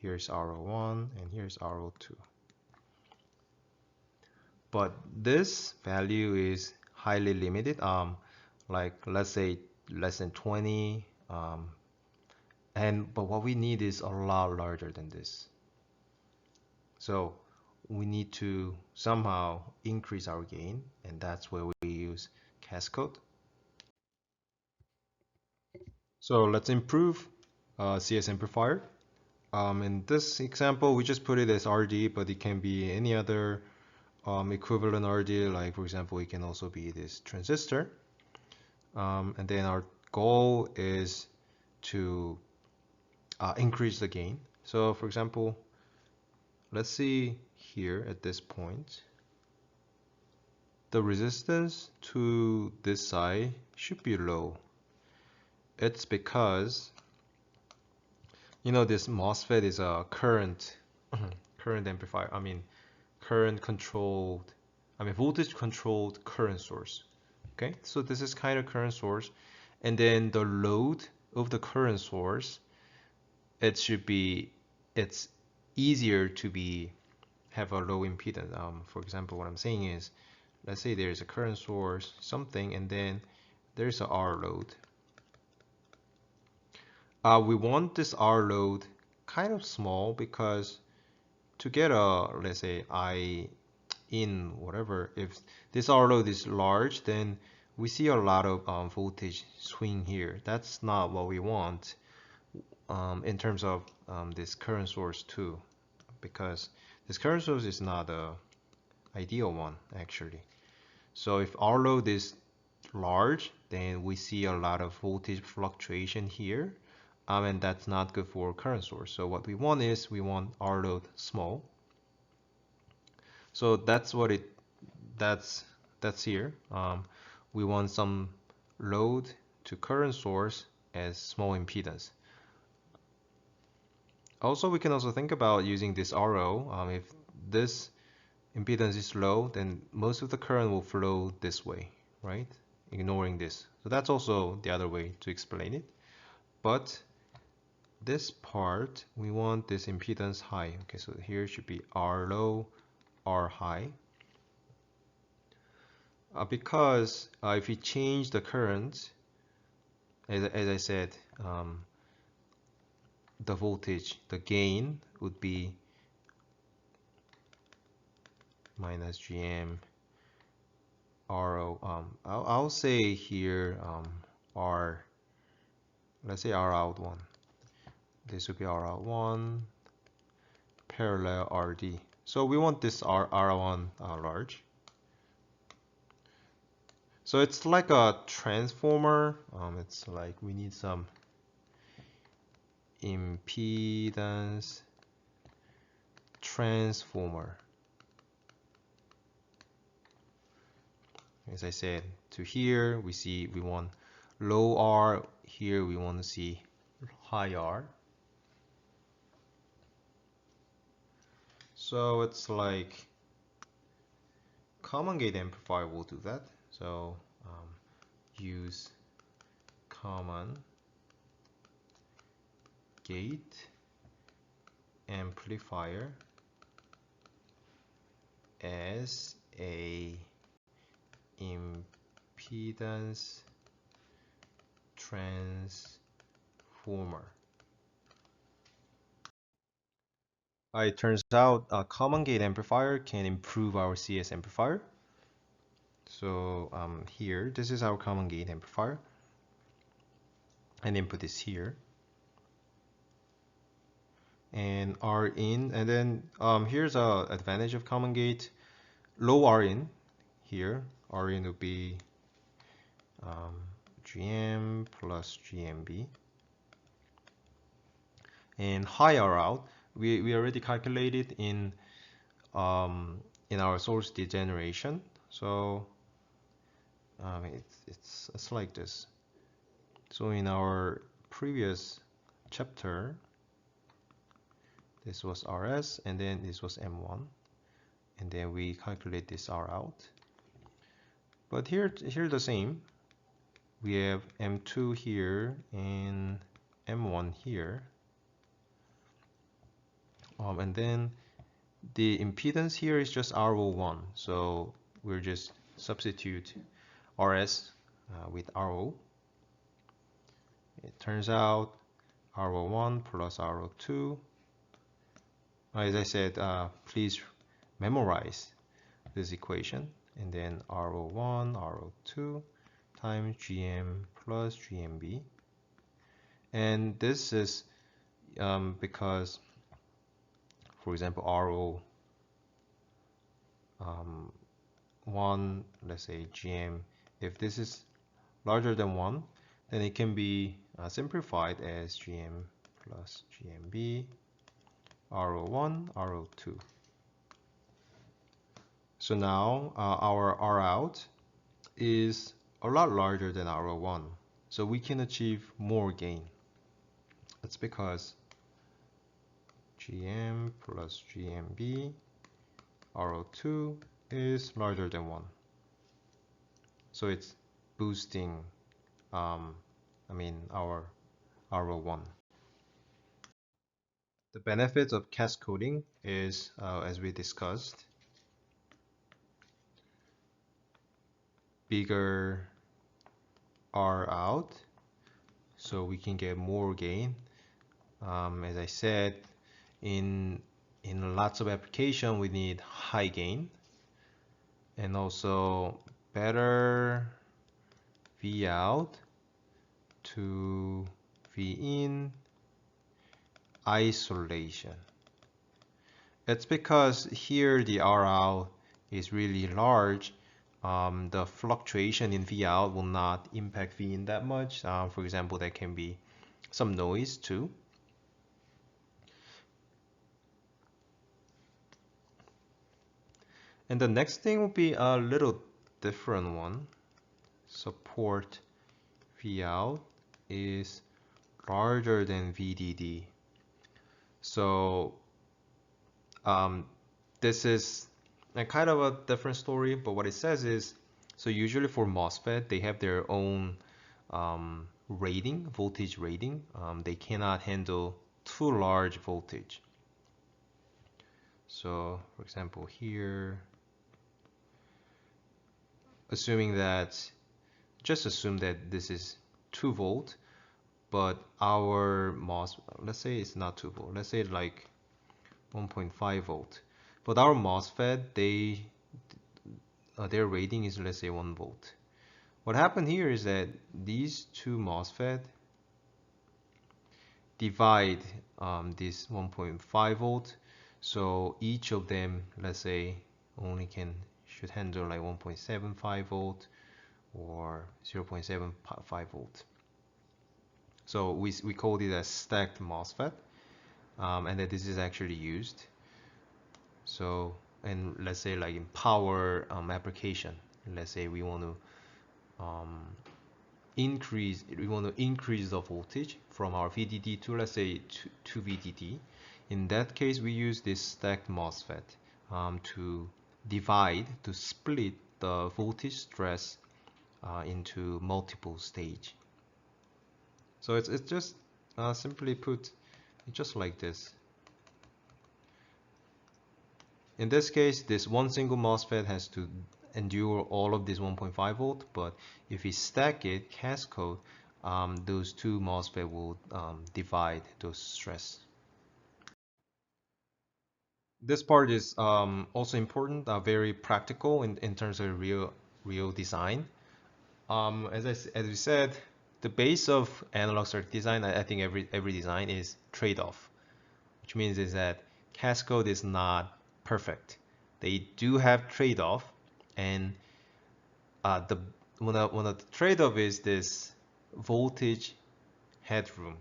here's RO1 and here's RO2. But this value is highly limited. Like let's say less than 20. But what we need is a lot larger than this. So we need to somehow increase our gain, and that's where we use cascode. So let's improve CS amplifier. In this example, we just put it as RD, but it can be any other equivalent RD. Like for example, it can also be this transistor. And then our goal is to increase the gain. So for example, let's see here at this point, the resistance to this side should be low. It's because this MOSFET is a current amplifier. Voltage controlled current source. Okay, so this is kind of current source, and then the load of the current source, it's easier to have a low impedance. For example, what I'm saying is, let's say there's a current source, something, and then there's a R load. We want this R load kind of small, because to get let's say I in whatever, if this R load is large, then we see a lot of voltage swing here. That's not what we want in terms of this current source too, because this current source is not the ideal one actually. So if our load is large, then we see a lot of voltage fluctuation here, and that's not good for current source. So what we want is we want our load small. So that's what that's here. We want some load to current source as small impedance. Also, we can also think about using this RO. If this impedance is low, then most of the current will flow this way, right? Ignoring this. So that's also the other way to explain it. But this part, we want this impedance high. Okay, so here should be R low, R high. Because if we change the current, as I said, the voltage, the gain would be minus GM RO. I'll say here R, let's say R out 1. This would be R out 1 parallel RD. So we want this R1 large. So it's like a transformer. It's like we need some impedance transformer. As I said, to here we want low R, here we want to see high R. So it's like common gate amplifier will do that. So use common gate amplifier as a impedance transformer. It turns out a common gate amplifier can improve our CS amplifier. So here, this is our common gate amplifier, and input is here, and R in, and then here's a advantage of common gate. Low R in here, R in would be GM plus GMB, and high R out we already calculated in our source degeneration. So it's like this. So in our previous chapter, this was RS, and then this was M1, and then we calculate this R out. But here the same. We have M2 here and M1 here, and then the impedance here is just RO1. So we're just substitute RS with RO. It turns out RO1 plus RO2. As I said, please memorize this equation, and then RO1, RO2 times GM plus GMB. And this is because, for example, RO1, let's say GM, if this is larger than 1, then it can be simplified as GM plus GMB, RO1, RO2. So now our R out is a lot larger than RO1, so we can achieve more gain. That's because GM plus GMB, RO2 is larger than 1. So it's boosting our RO1. The benefits of cascoding is, as we discussed, bigger R out, so we can get more gain. As I said, in lots of application we need high gain, and also better V out to V in isolation. It's because here the R out is really large. The fluctuation in V out will not impact V in that much. For example, there can be some noise too. And the next thing will be a little different one. Support V out is larger than VDD. So this is a kind of a different story, but what it says is, so usually for MOSFET, they have their own rating, voltage rating. They cannot handle too large voltage. So for example here, just assume that this is 2 volt, but our let's say it's not 2 volt, let's say like 1.5 volt. But our MOSFET, their rating is, let's say, 1 volt. What happened here is that these two MOSFET divide this 1.5 volt. So each of them, let's say, should handle like 1.75 volt or 0.75 volt. So we call it a stacked MOSFET, and that this is actually used. So, and let's say like in power application, let's say we want to increase the voltage from our VDD to, let's say, to VDD. In that case, we use this stacked MOSFET to split the voltage stress into multiple stage. So it's just simply put, it's just like this. In this case, this one single MOSFET has to endure all of this 1.5 volt, but if we stack it, cascode, those two MOSFET will divide those stress. This part is also important, very practical in terms of real design. As we said, the base of analog circuit design, I think every design is trade-off, which means is that cascode is not perfect. They do have trade-off, and one of the trade-off is this voltage headroom.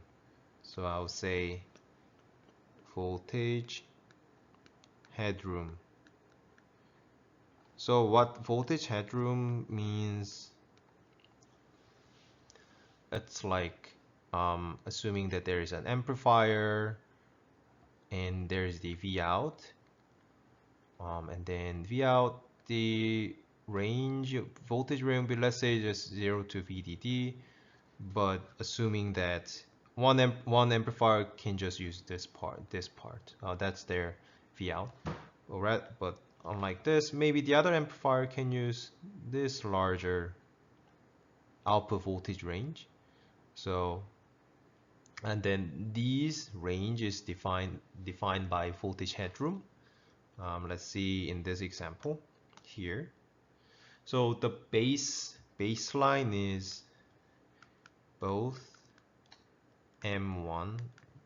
So I'll say voltage headroom. So what voltage headroom means, it's like assuming that there is an amplifier and there is the V out, and then V out, the voltage range will be, let's say, just 0 to VDD, but assuming that one amplifier can just use this part, that's their V out. Alright, but unlike this, maybe the other amplifier can use this larger output voltage range. So, and then these range is defined by voltage headroom. Let's see in this example here. So the baseline is both M1,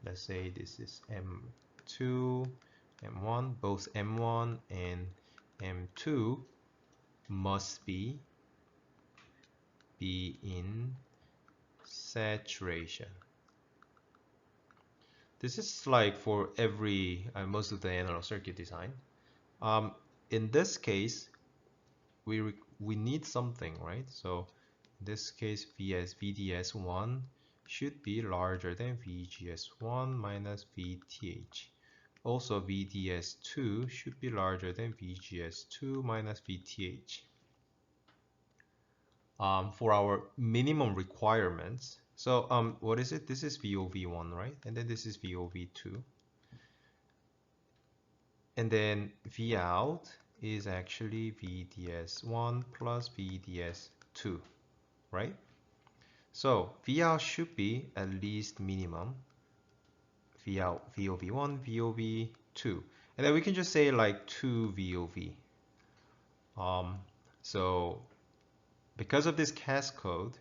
let's say this is M2, M1, both M1 and M2 must be in saturation. This is like for every most of the analog circuit design. In this case, we need something, right? So in this case, VDS1 should be larger than VGS1 minus VTH. Also, VDS2 should be larger than VGS2 minus VTH. For our minimum requirements, so what is it? This is VOV1, right? And then this is VOV2. And then V out is actually VDS1 plus VDS2, right? So V out should be at least minimum V out VOV1, VOV2. And then we can just say like 2 VOV. So because of this cascode,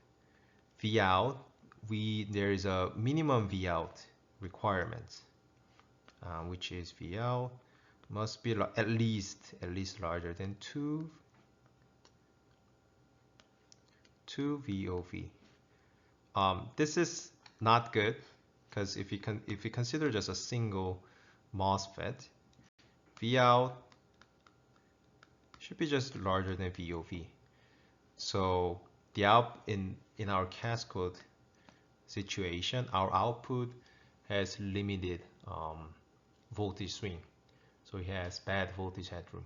V out, there is a minimum V out requirement, which is V out must be at least larger than 2 VOV. This is not good because if you consider just a single MOSFET, V out should be just larger than VOV. So the in our cascode situation, our output has limited voltage swing, so it has bad voltage headroom.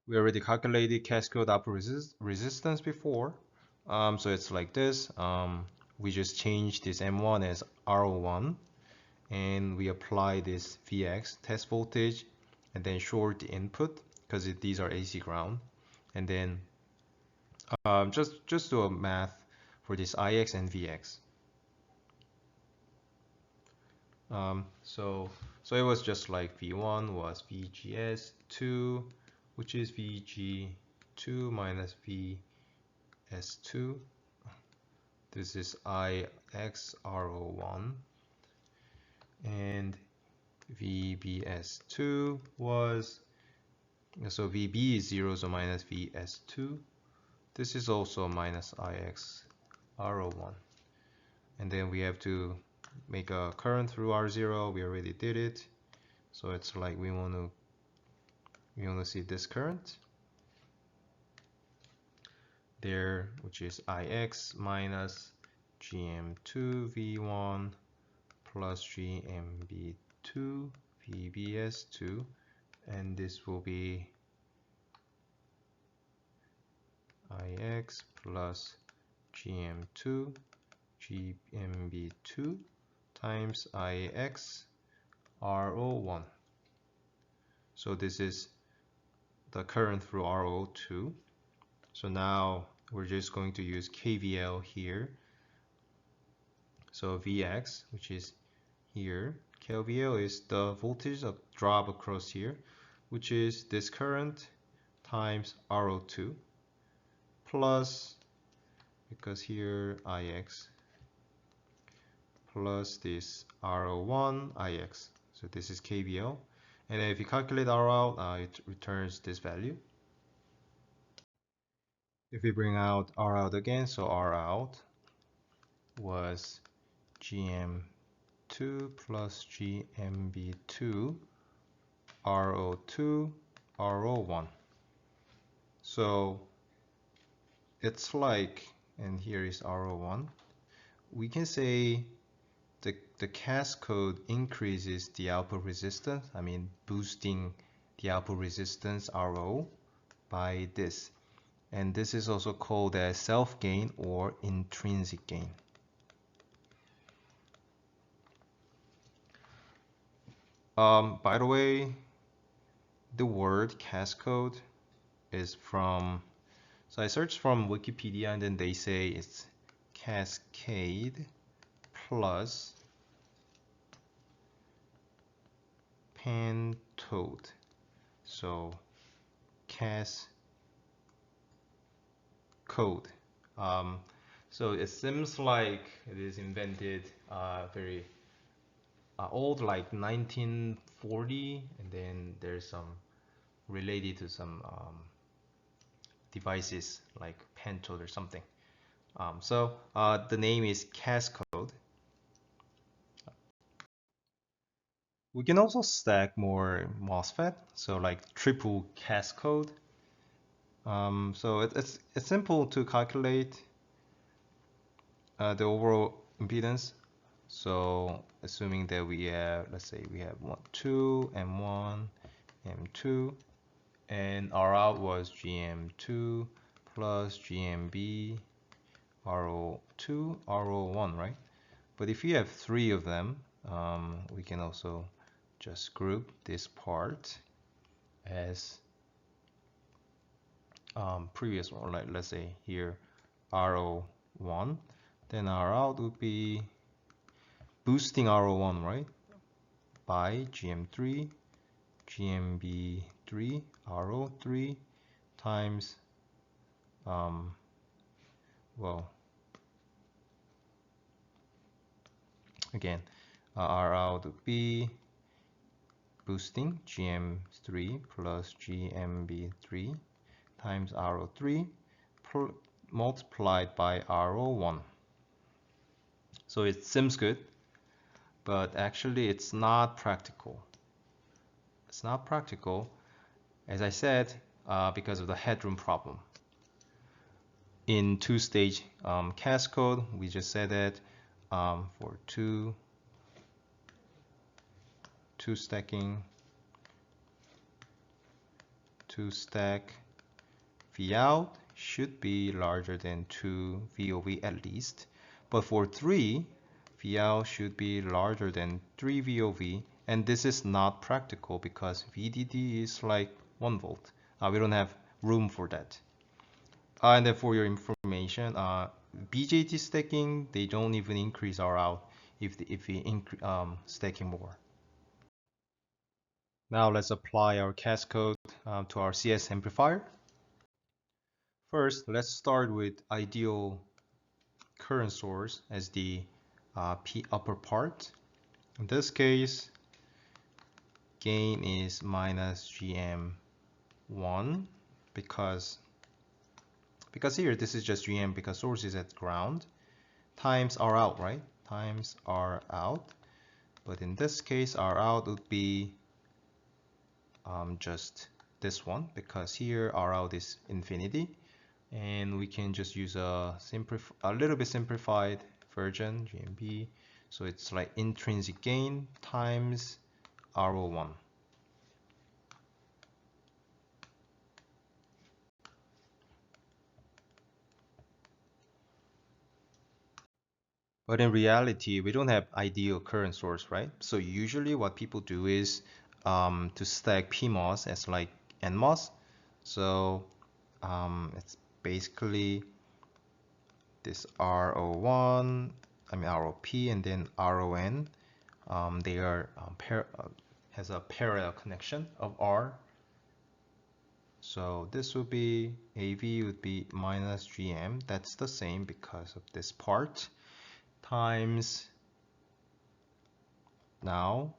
We already calculated cascode output resistance before, so it's like this. We just change this M1 as R01, and we apply this Vx test voltage, and then short the input because these are AC ground, and then just do a math for this Ix and Vx. So it was just like V1 was VGS2, which is VG2 minus VS2. This is IXRO1, and VBS2 was, so VB is 0, so minus VS2. This is also minus IXRO1. And then we have to make a current through R0. We already did it. So it's like we want to see this current there, which is Ix minus GM2 V1 plus GMB2 VBS2, and this will be Ix plus GM2 GMB2 times Ix RO1. So this is the current through RO2. So now we're just going to use KVL here. So Vx, which is here, KVL is the voltage of drop across here, which is this current times RO2 plus, because here Ix, plus this RO1 Ix. So this is KVL. And then if you calculate R out, it returns this value. If we bring out R out again, so R out was GM2 plus GMB2 RO2 RO1. So it's like, and here is RO1. We can say the cascode increases the output resistance, I mean boosting the output resistance RO by this. And this is also called as self gain or intrinsic gain. By the way, the word cascode is from, so I searched from Wikipedia, and then they say it's cascade plus pentode. So cascode. So it seems like it is invented very old, like 1940, and then there's some related to some devices like pentode or something. So the name is cascode. We can also stack more MOSFET, so like triple cascode. So it's simple to calculate the overall impedance. So assuming that we have, let's say we have 2 M1 M2, and R out was GM2 plus GMB RO2 RO1, right? But if you have 3 of them, we can also just group this part as previous one, like let's say here RO1, then R out would be boosting RO1, right, by GM3 GMB3 RO3 times well, again, R out would be boosting GM3 plus GMB3 times RO3 multiplied by RO1. So it seems good, but actually it's not practical. It's not practical, as I said, because of the headroom problem. In two-stage cascode, we just said that for two stacking, two stack V out should be larger than 2 VOV at least. But for 3, V out should be larger than 3 VOV. And this is not practical because VDD is like 1 volt. We don't have room for that. And then for your information, BJT stacking, they don't even increase R out if we stacking more. Now let's apply our cascode to our CS amplifier. First, let's start with ideal current source as the P upper part. In this case, gain is minus GM1 because here this is just GM because source is at ground times R out, right? Times R out. But in this case, R out would be just this one because here R out is infinity. And we can just use a little bit simplified version, GMB. So it's like intrinsic gain times RO1. But in reality, we don't have ideal current source, right? So usually what people do is to stack PMOS as like NMOS. So it's basically this RO1, ROP, and then RON. They are has a parallel connection of R. So this would be AV would be minus GM. That's the same because of this part times now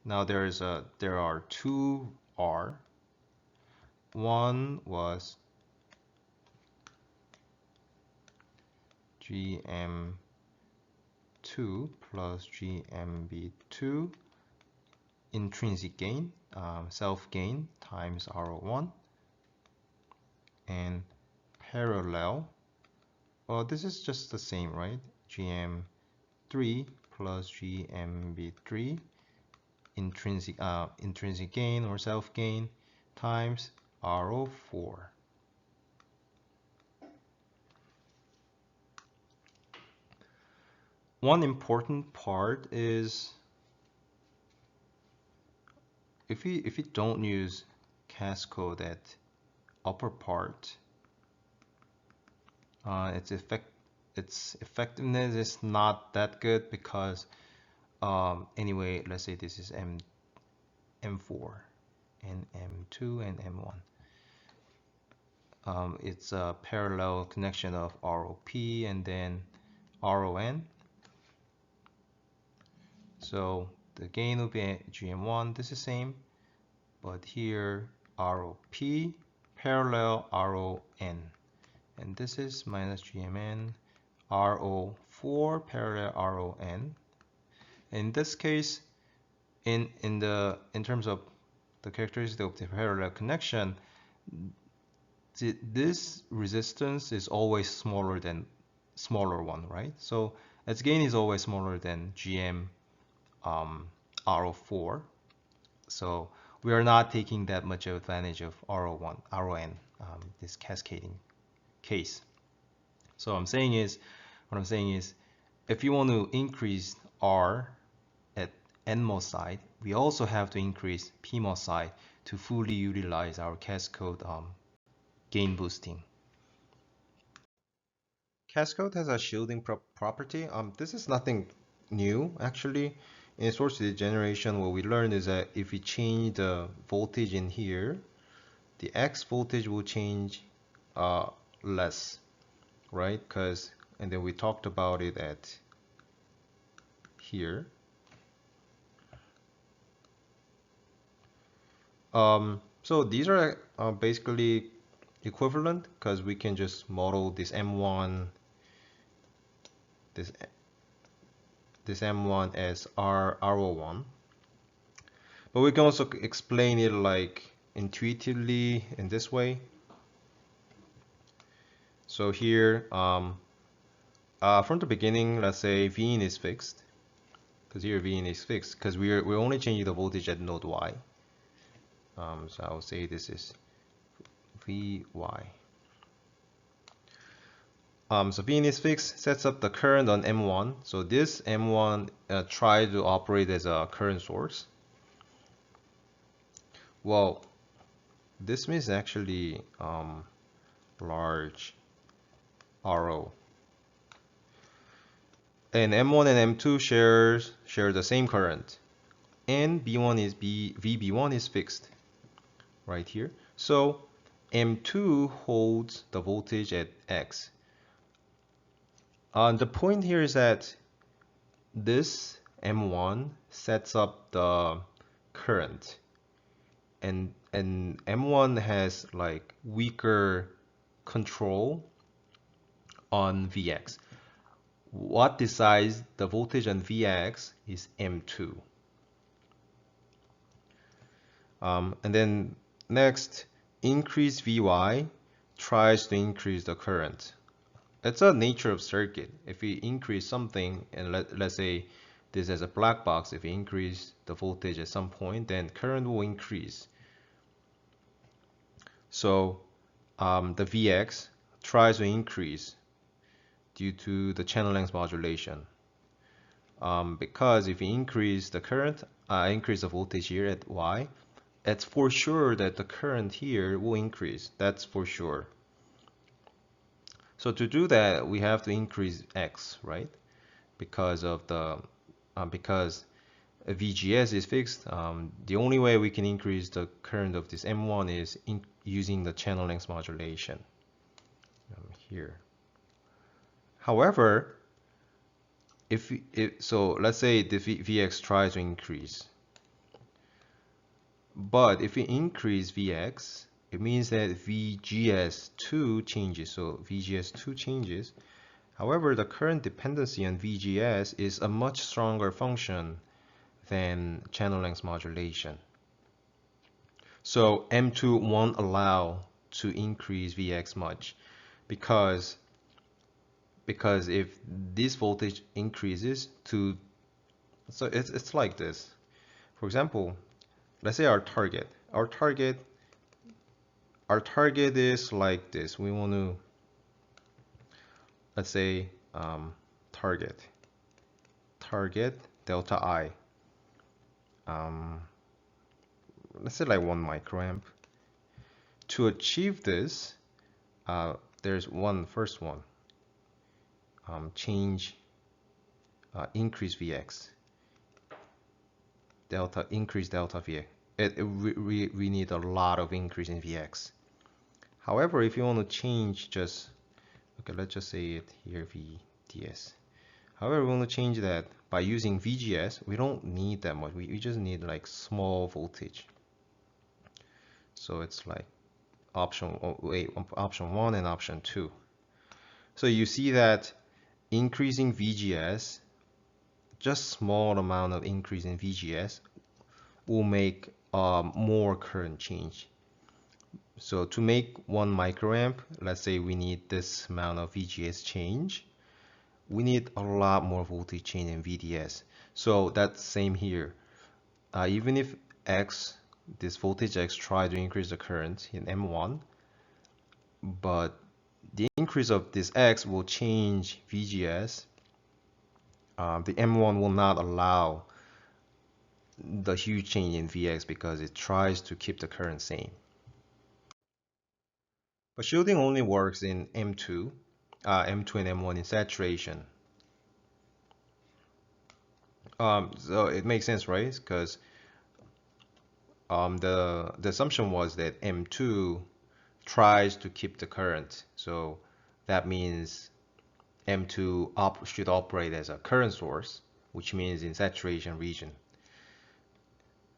there are two R. One was GM2 plus GMB2 intrinsic gain, self gain times RO1, and parallel. Well, this is just the same, right? GM3 plus GMB3 intrinsic gain or self gain times RO4. One important part is if we don't use cascode at upper part, its effectiveness is not that good because anyway, let's say this is M4 and M2 and M1. It's a parallel connection of ROP and then RON. So the gain will be GM1. This is same, but here ROP parallel RON, and this is minus GMN RO4 parallel RON. In this case, in terms of the characteristic of the parallel connection, this resistance is always smaller than smaller one, right? So its gain is always smaller than GM RO4. So we are not taking that much advantage of RO1, RON, this cascading case. So what I'm saying is, if you want to increase R at NMOS side, we also have to increase PMOS side to fully utilize our cascode gain boosting. Cascode has a shielding property. This is nothing new actually. In source degeneration, what we learned is that if we change the voltage in here, the X voltage will change less, right? And then we talked about it at here. So these are basically equivalent because we can just model this M1, this M1 as R01. But we can also explain it like intuitively in this way. So here, from the beginning, let's say Vin is fixed, because here Vin is fixed, because we're only changing the voltage at node Y. So I'll say this is Vy. So Vin is fixed, sets up the current on M1. So this M1 tries to operate as a current source. Well, this means actually large RO. And M1 and M2 share the same current. And VB1 is fixed right here. So M2 holds the voltage at X. The point here is that this M1 sets up the current, and M1 has like weaker control on Vx. What decides the voltage on Vx is M2. And then next, increase Vy tries to increase the current. It's a nature of circuit. If we increase something, and let's say this as a black box, if we increase the voltage at some point, then current will increase. So the Vx tries to increase due to the channel length modulation. Because if we increase the current, increase the voltage here at Y, it's for sure that the current here will increase. That's for sure. So to do that, we have to increase X, right? Because of the because VGS is fixed. The only way we can increase the current of this M1 is using the channel length modulation here. However, so let's say the Vx tries to increase, but if we increase Vx, it means that VGS2 changes. So VGS2 changes. However, the current dependency on VGS is a much stronger function than channel length modulation. So M2 won't allow to increase Vx much because if this voltage increases to, so it's like this. For example, let's say our target is like this. We want to, let's say target delta I, let's say like 1 microamp. To achieve this, there's first one, change, increase Vx, increase delta Vx. We need a lot of increase in Vx. However, if you want to change just, okay, let's just say it here, VDS. However, we want to change that by using VGS. We don't need that much. We just need like small voltage. So it's like option 1 and option 2. So you see that increasing VGS, just small amount of increase in VGS will make more current change. So to make 1 microamp, let's say we need this amount of VGS change, we need a lot more voltage change in VDS. So that's same here. Even if this voltage X try to increase the current in M1, but the increase of this X will change VGS. The M1 will not allow the huge change in Vx because it tries to keep the current same. But shielding only works in M2 and M1 in saturation. So it makes sense, right? Because the assumption was that M2 tries to keep the current. So that means M2 should operate as a current source, which means in saturation region.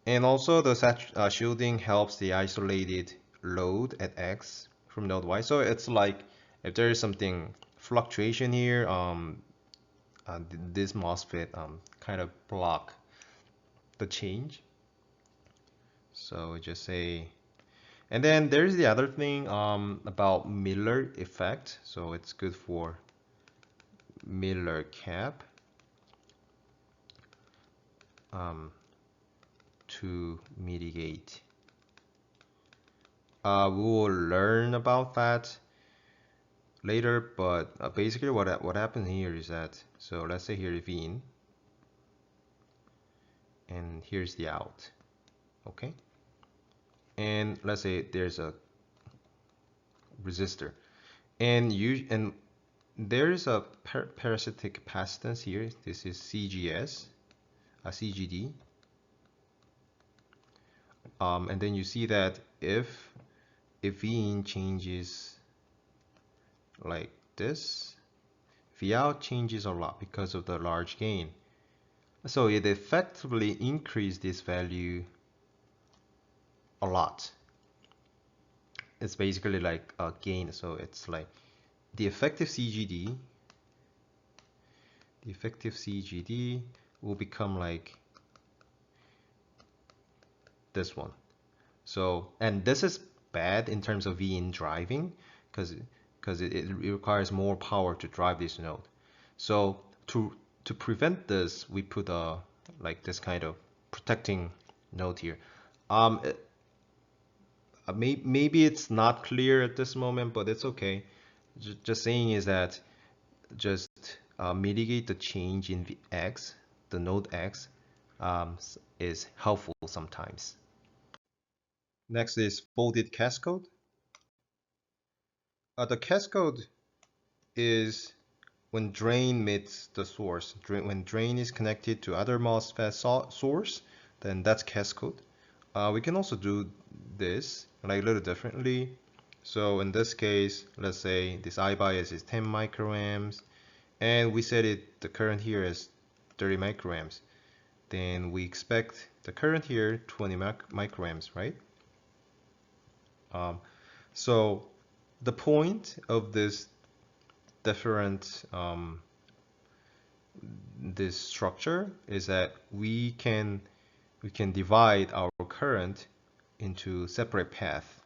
And also the shielding helps the isolated load at X from node Y. So it's like if there is something fluctuation here, this MOSFET kind of block the change. So just say, and then there's the other thing about Miller effect. So it's good for Miller cap to mitigate. We will learn about that later, but basically what happened here is that, so let's say here V in, and here's the out, okay? And let's say there's a resistor, and there's a parasitic capacitance here. This is CGS, a CGD, and then you see that if V in changes like this, V out changes a lot because of the large gain. So it effectively increased this value a lot. It's basically like a gain. So it's like the effective CGD, will become like this one. So, and this is bad in terms of V in driving because it requires more power to drive this node. So to prevent this, we put a like this kind of protecting node here. Maybe it's not clear at this moment, but it's okay. Just saying is that just mitigate the change in the X, the node X, is helpful sometimes. Next is folded cascode. The cascode is when drain meets the source. When drain is connected to other MOSFET source, then that's cascode. We can also do this like a little differently. So in this case, let's say this I bias is 10 microamps, and we set it the current here as 30 microamps. Then we expect the current here 20 microamps, right? So the point of this different this structure is that we can divide our current into separate path.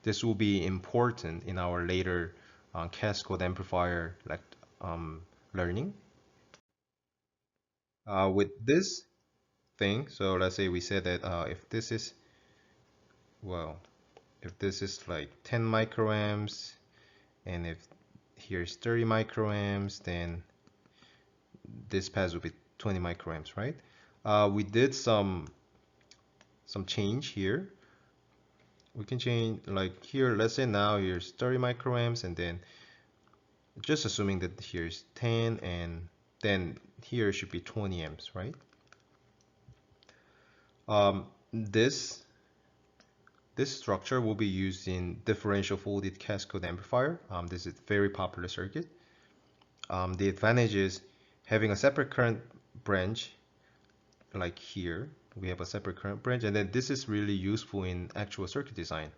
This will be important in our later cascode amplifier like learning. With this thing, so let's say we said that if this is, well, if this is like 10 microamps, and if here's 30 microamps, then this path will be 20 microamps, right? We did some change here. We can change like here, let's say now here's 30 microamps, and then just assuming that here's 10, and then here should be 20 amps, right? This structure will be used in differential folded cascode amplifier. This is a very popular circuit. The advantage is having a separate current branch, like here, we have a separate current branch, and then this is really useful in actual circuit design.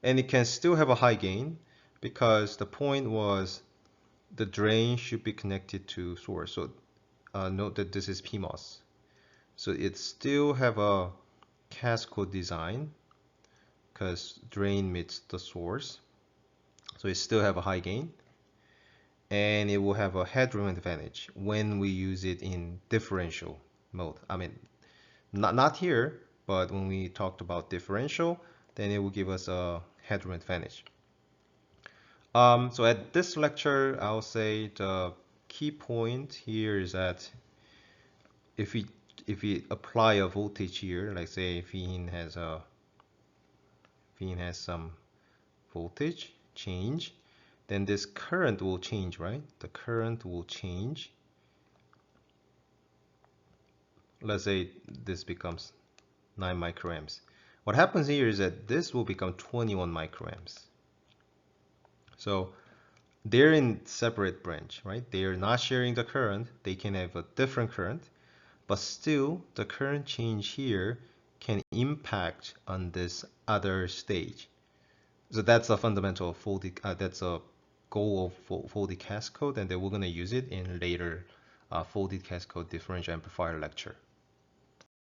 And it can still have a high gain because the point was the drain should be connected to source. So note that this is PMOS. So it still have a cascode design because drain meets the source. So it still have a high gain, and it will have a headroom advantage when we use it in differential mode. I mean, not here, but when we talked about differential, then it will give us a headroom advantage. So at this lecture, I'll say the key point here is that if we apply a voltage here, like say Vin has some voltage change, then this current will change, right? The current will change. Let's say this becomes 9 microamps. What happens here is that this will become 21 microamps. So they're in separate branch, right? They're not sharing the current. They can have a different current, but still the current change here can impact on this other stage. So that's a fundamental folded, that's a goal of folded cascode, and then we're going to use it in later folded cascode differential amplifier lecture.